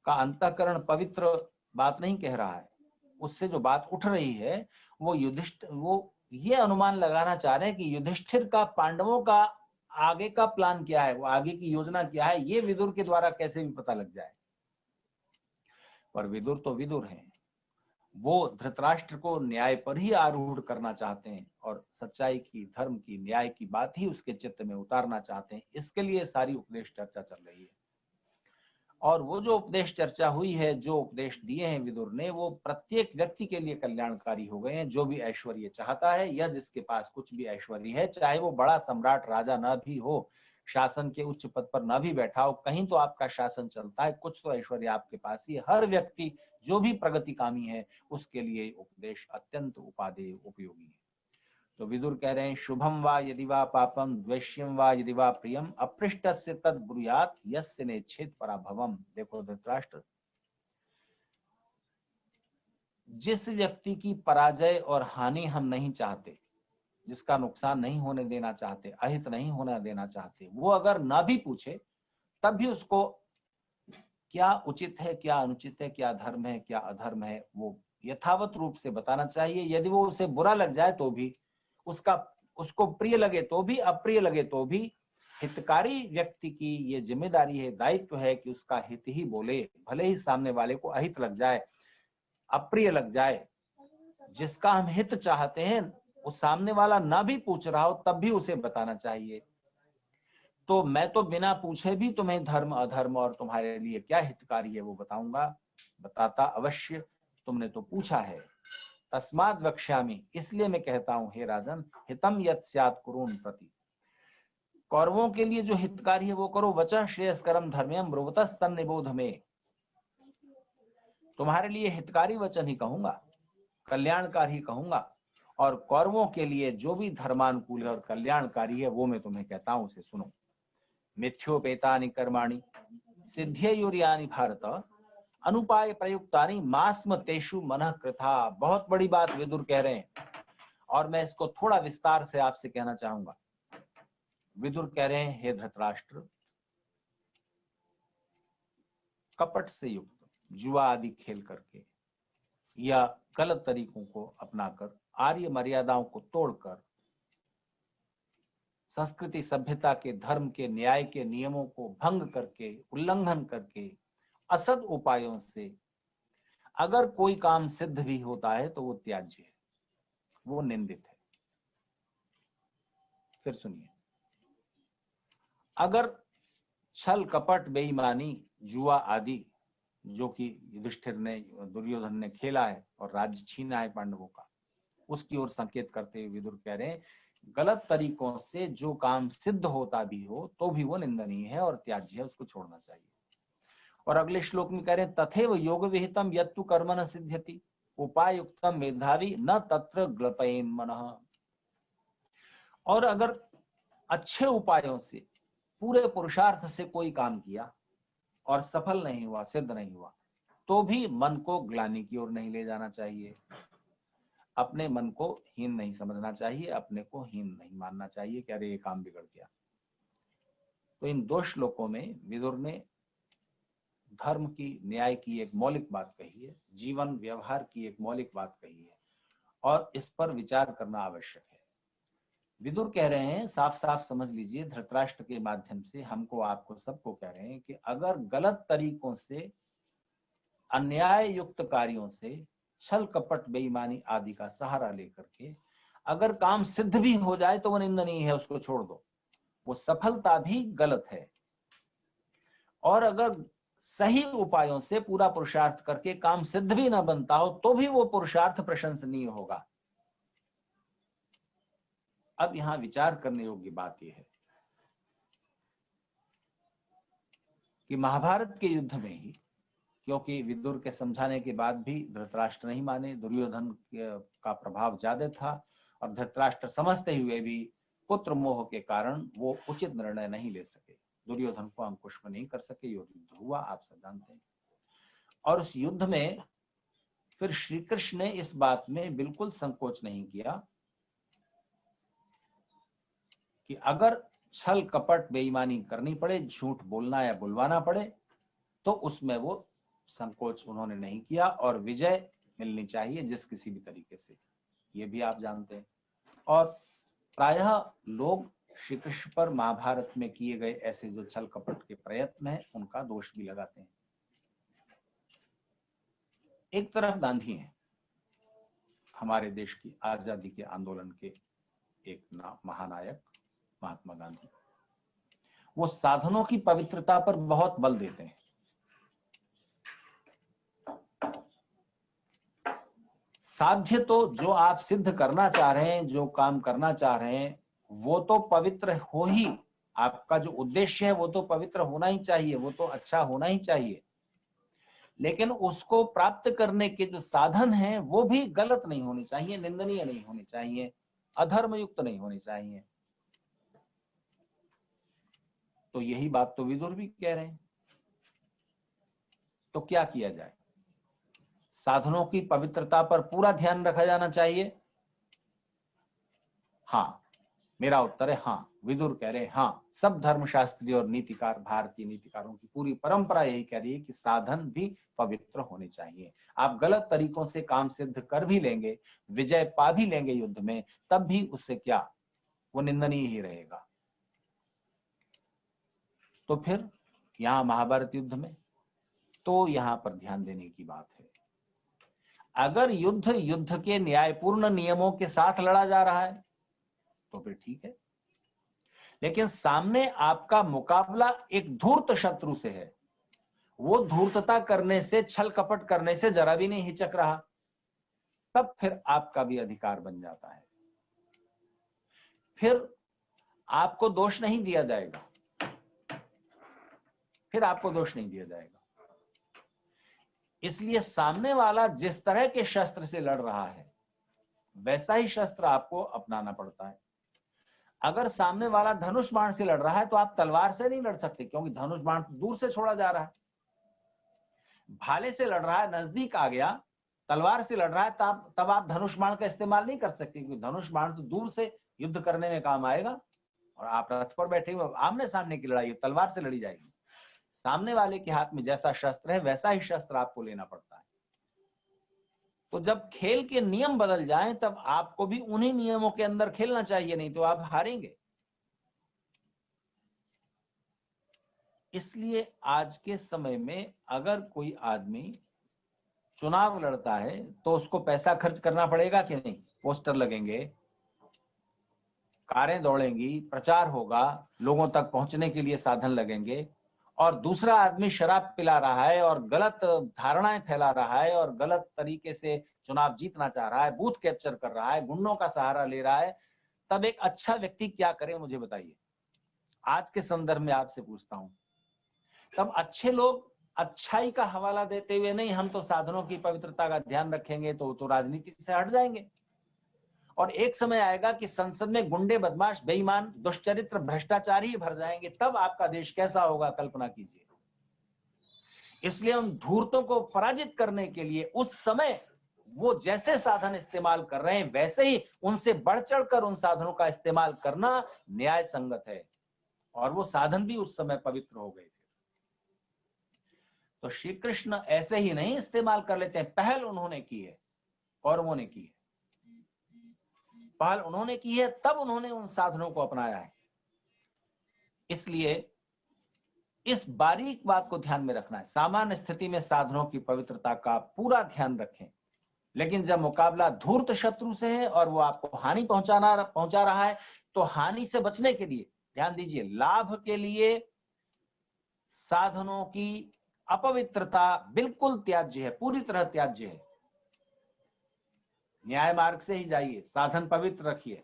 का अंतःकरण पवित्र बात नहीं कह रहा है, उससे जो बात उठ रही है वो वो ये अनुमान लगाना चाह रहे हैं कि युधिष्ठिर का पांडवों का आगे का प्लान क्या है, वो आगे की योजना क्या है, ये विदुर के द्वारा कैसे भी पता लग जाए। पर विदुर तो विदुर हैं, वो धृतराष्ट्र को न्याय पर ही आरूढ़ करना चाहते हैं और सच्चाई की, धर्म की, न्याय की बात ही उसके चित्त में उतारना चाहते हैं। इसके लिए सारी उपदेश चर्चा चल रही है। और वो जो उपदेश चर्चा हुई है, जो उपदेश दिए हैं विदुर ने, वो प्रत्येक व्यक्ति के लिए कल्याणकारी हो गए हैं। जो भी ऐश्वर्य चाहता है या जिसके पास कुछ भी ऐश्वर्य है, चाहे वो बड़ा सम्राट राजा ना भी हो, शासन के उच्च पद पर ना भी बैठा हो, कहीं तो आपका शासन चलता है, कुछ तो ऐश्वर्य आपके पास ही। हर व्यक्ति जो भी प्रगतिकामी है उसके लिए उपदेश अत्यंत उपादेय उपयोगी है। तो विदुर कह रहे हैं, शुभम वा यदि वा पापम, द्वेष्यम वा यदि वा प्रियम, अपृष्टस्य तद ब्रूयात् यस्य नेच्छेद पराभवम। देखो धृतराष्ट्र, जिस व्यक्ति की पराजय और हानि हम नहीं चाहते, जिसका नुकसान नहीं होने देना चाहते, अहित नहीं होने देना चाहते, वो अगर ना भी पूछे तब भी उसको क्या उचित है, क्या अनुचित है, क्या धर्म है, क्या अधर्म है, वो यथावत रूप से बताना चाहिए। यदि वो उसे बुरा लग जाए तो भी, उसको प्रिय लगे तो भी, अप्रिय लगे तो भी, हितकारी व्यक्ति की ये जिम्मेदारी है, दायित्व है कि उसका हित ही बोले, भले ही सामने वाले को अहित लग जाए, अप्रिय लग जाए। जिसका हम हित चाहते हैं वो सामने वाला ना भी पूछ रहा हो तब भी उसे बताना चाहिए। तो मैं तो बिना पूछे भी तुम्हें धर्म अधर्म और तुम्हारे लिए क्या हितकारी है वो बताऊंगा, बताता अवश्य, तुमने तो पूछा है। तस्माद् वक्ष्यामि, इसलिए मैं कहता हूं हे राजन, हितम यत् स्यात् कुरून् प्रति, कौरवों के लिए जो हितकारी है वो करो। वचः श्रेयस्करम धर्म्यम ब्रुवतस्तन् निबोध में, तुम्हारे लिए हितकारी वचन ही कहूंगा, कल्याणकारी ही कहूंगा, और कौरवों के लिए जो भी धर्मानुकूल है और कल्याणकारी है वो मैं तुम्हें कहता हूं, उसे सुनो। मिथ्योपेतानि कर्माणि सिद्ध्ययुर्यानि भारत, अनुपाय प्रयुक्तानि मास्म तेषु मनः कृथा। बहुत बड़ी बात विदुर कह रहे हैं और मैं इसको थोड़ा विस्तार से आपसे कहना चाहूंगा। विदुर कह रहे हैं, हे धृतराष्ट्र, कपट से युक्त जुआ आदि खेल करके या गलत तरीकों को अपनाकर, आर्य मर्यादाओं को तोड़कर, संस्कृति सभ्यता के, धर्म के, न्याय के नियमों को भंग करके, उल्लंघन करके, असद उपायों से अगर कोई काम सिद्ध भी होता है तो वो त्याज्य है, वो निंदित है। फिर सुनिए, अगर छल कपट बेईमानी जुआ आदि जो कि युधिष्ठिर ने, दुर्योधन ने खेला है और राज्य छीना है पांडवों का, उसकी ओर संकेत करते हुए विदुर कह रहे हैं, गलत तरीकों से जो काम सिद्ध होता भी हो तो भी वो निंदनीय है और त्याज्य है, उसको छोड़ना चाहिए। और अगले श्लोक में कह रहे हैं, तथैव योग विहितम यत्तु कर्म न सिद्ध्यति उपायुक्तम मेधावी न तत्र ग्लपेन मनः। और अगर अच्छे उपायों से, पूरे पुरुषार्थ से कोई काम किया और सफल नहीं हुआ, सिद्ध नहीं हुआ, तो भी मन को ग्लानि की ओर नहीं ले जाना चाहिए। अपने मन को हीन नहीं समझना चाहिए, अपने को हीन नहीं मानना चाहिए कि अरे ये काम बिगड़ गया। तो इन 2 श्लोकों में विदुर ने धर्म की, न्याय की एक मौलिक बात कही है, जीवन व्यवहार की एक मौलिक बात कही है, और इस पर विचार करना आवश्यक है। विदुर कह रहे हैं, साफ साफ समझ लीजिए, धृतराष्ट्र के माध्यम से हमको, आपको, सबको कह रहे हैं कि अगर गलत तरीकों से, अन्याय युक्त कार्यों से, छल कपट बेईमानी आदि का सहारा लेकर के अगर काम सिद्ध भी हो जाए तो वो निंदनीय है, उसको छोड़ दो, वो सफलता भी गलत है। और अगर सही उपायों से पूरा पुरुषार्थ करके काम सिद्ध भी ना बनता हो तो भी वो पुरुषार्थ प्रशंसनीय होगा। अब यहां विचार करने योग्य बात यह है कि महाभारत के युद्ध में ही, क्योंकि विदुर के समझाने के बाद भी धृतराष्ट्र नहीं माने, दुर्योधन का प्रभाव ज्यादा था, और धृतराष्ट्र समझते हुए भी पुत्र मोह के कारण वो उचित निर्णय नहीं ले सके, दुर्योधन को अंकुश में नहीं कर सके। युद्ध हुआ, आप सब जानते हैं। और उस युद्ध में फिर श्री कृष्ण ने इस बात में बिल्कुल संकोच नहीं किया कि अगर छल कपट बेईमानी करनी पड़े, झूठ बोलना या बुलवाना पड़े, तो उसमें वो संकोच उन्होंने नहीं किया, और विजय मिलनी चाहिए जिस किसी भी तरीके से, ये भी आप जानते हैं। और प्रायः लोग श्री कृष्ण पर महाभारत में किए गए ऐसे जो छल कपट के प्रयत्न हैं उनका दोष भी लगाते हैं। एक तरफ गांधी हैं, हमारे देश की आजादी के आंदोलन के एक महानायक महात्मा गांधी, वो साधनों की पवित्रता पर बहुत बल देते हैं। साध्य तो जो आप सिद्ध करना चाह रहे हैं, जो काम करना चाह रहे हैं, वो तो पवित्र हो ही, आपका जो उद्देश्य है वो तो पवित्र होना ही चाहिए, वो तो अच्छा होना ही चाहिए, लेकिन उसको प्राप्त करने के जो साधन हैं वो भी गलत नहीं होने चाहिए, निंदनीय नहीं होने चाहिए, अधर्म युक्त नहीं होने चाहिए। तो यही बात तो विदुर भी कह रहे हैं। तो क्या किया जाए? साधनों की पवित्रता पर पूरा ध्यान रखा जाना चाहिए। हाँ, मेरा उत्तर है हाँ। विदुर कह रहे हैं हाँ, सब धर्मशास्त्री और नीतिकार, भारतीय नीतिकारों की पूरी परंपरा यही कह रही है कि साधन भी पवित्र होने चाहिए। आप गलत तरीकों से काम सिद्ध कर भी लेंगे, विजय पा भी लेंगे युद्ध में, तब भी उससे क्या, वो निंदनीय ही रहेगा। तो फिर यहां महाभारत युद्ध में तो यहां पर ध्यान देने की बात है, अगर युद्ध के न्यायपूर्ण नियमों के साथ लड़ा जा रहा है तो फिर ठीक है, लेकिन सामने आपका मुकाबला एक धूर्त शत्रु से है, वो धूर्तता करने से, छल कपट करने से जरा भी नहीं हिचक रहा, तब फिर आपका भी अधिकार बन जाता है, फिर आपको दोष नहीं दिया जाएगा, फिर आपको दोष नहीं दिया जाएगा। इसलिए सामने वाला जिस तरह के शस्त्र से लड़ रहा है वैसा ही शस्त्र आपको अपनाना पड़ता है। अगर सामने वाला धनुष बाण से लड़ रहा है तो आप तलवार से नहीं लड़ सकते, क्योंकि धनुष बाण दूर से छोड़ा जा रहा है। भाले से लड़ रहा है, नजदीक आ गया, तलवार से लड़ रहा है तब आप धनुष बाण का इस्तेमाल नहीं कर सकते, क्योंकि धनुष बाण तो दूर से युद्ध करने में काम आएगा, और आप रथ पर बैठे हुए, आमने सामने की लड़ाई तलवार से लड़ी जाएगी। सामने वाले के हाथ में जैसा शस्त्र है वैसा ही शस्त्र आपको लेना पड़ता है। तो जब खेल के नियम बदल जाएं तब आपको भी उन्हीं नियमों के अंदर खेलना चाहिए, नहीं तो आप हारेंगे। इसलिए आज के समय में अगर कोई आदमी चुनाव लड़ता है तो उसको पैसा खर्च करना पड़ेगा कि नहीं? पोस्टर लगेंगे, कारें दौड़ेंगी, प्रचार होगा, लोगों तक पहुंचने के लिए साधन लगेंगे, और दूसरा आदमी शराब पिला रहा है और गलत धारणाएं फैला रहा है और गलत तरीके से चुनाव जीतना चाह रहा है, बूथ कैप्चर कर रहा है, गुंडों का सहारा ले रहा है, तब एक अच्छा व्यक्ति क्या करे, मुझे बताइए। आज के संदर्भ में आपसे पूछता हूं, तब अच्छे लोग अच्छाई का हवाला देते हुए नहीं, हम तो साधनों की पवित्रता का ध्यान रखेंगे, तो राजनीति से हट जाएंगे, और एक समय आएगा कि संसद में गुंडे, बदमाश, बेईमान, दुष्चरित्र, भ्रष्टाचारी ही भर जाएंगे, तब आपका देश कैसा होगा, कल्पना कीजिए। इसलिए उन धूर्तों को पराजित करने के लिए उस समय वो जैसे साधन इस्तेमाल कर रहे हैं वैसे ही उनसे बढ़ चढ़कर उन साधनों का इस्तेमाल करना न्याय संगत है, और वो साधन भी उस समय पवित्र हो गए थे। तो श्री कृष्ण ऐसे ही नहीं इस्तेमाल कर लेते हैं, पहल उन्होंने की है, कौरवों ने की है, पहल उन्होंने की है, तब उन्होंने उन साधनों को अपनाया है। इसलिए इस बारीक बात को ध्यान में रखना है। सामान्य स्थिति में साधनों की पवित्रता का पूरा ध्यान रखें, लेकिन जब मुकाबला धूर्त शत्रु से है और वो आपको हानि पहुंचा रहा है, तो हानि से बचने के लिए ध्यान दीजिए, लाभ के लिए साधनों की अपवित्रता बिल्कुल त्याज्य है, पूरी तरह त्याज्य है। न्याय मार्ग से ही जाइए, साधन पवित्र रखिए।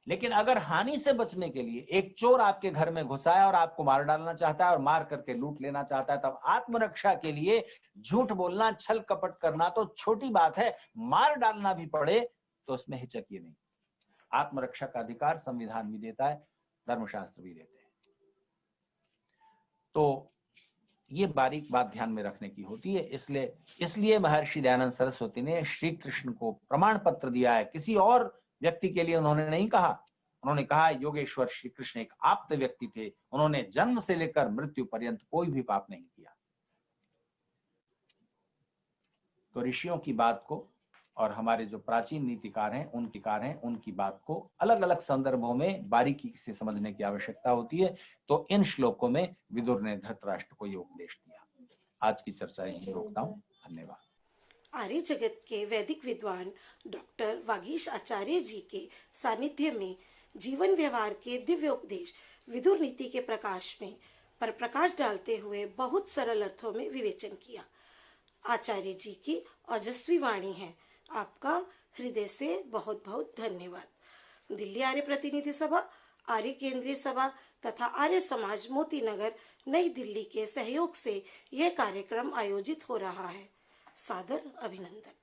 लेकिन अगर हानि से बचने के लिए एक चोर आपके घर में घुसा है और आपको मार डालना चाहता है और मार करके लूट लेना चाहता है, तब आत्मरक्षा के लिए झूठ बोलना, छल कपट करना तो छोटी बात है, मार डालना भी पड़े तो उसमें हिचकिए नहीं। आत्मरक्षा का अधिकार संविधान भी देता है, धर्मशास्त्र भी देते हैं। तो ये बारीक बात ध्यान में रखने की होती है। इसलिए महर्षि दयानंद सरस्वती ने श्री कृष्ण को प्रमाण पत्र दिया है, किसी और व्यक्ति के लिए उन्होंने नहीं कहा। उन्होंने कहा योगेश्वर श्री कृष्ण एक आप्त व्यक्ति थे, उन्होंने जन्म से लेकर मृत्यु पर्यंत कोई भी पाप नहीं किया। तो ऋषियों की बात को और हमारे जो प्राचीन नीतिकार हैं, उनकी बात को अलग अलग संदर्भों में बारीकी से समझने की आवश्यकता होती है। तो इन श्लोकों में विदुर ने धृतराष्ट्र को ये उपदेश दिया। आज की चर्चा यहीं रोकता हूँ। धन्यवाद। आर्य जगत के वैदिक विद्वान डॉक्टर वागीश आचार्य जी के सानिध्य में जीवन व्यवहार के दिव्य उपदेश विदुर नीति के प्रकाश में पर प्रकाश डालते हुए बहुत सरल अर्थों में विवेचन किया। आचार्य जी की ओजस्वी वाणी है। आपका हृदय से बहुत बहुत धन्यवाद। दिल्ली आर्य प्रतिनिधि सभा, आर्य केंद्रीय सभा तथा आर्य समाज मोती नगर नई दिल्ली के सहयोग से यह कार्यक्रम आयोजित हो रहा है। सादर अभिनंदन।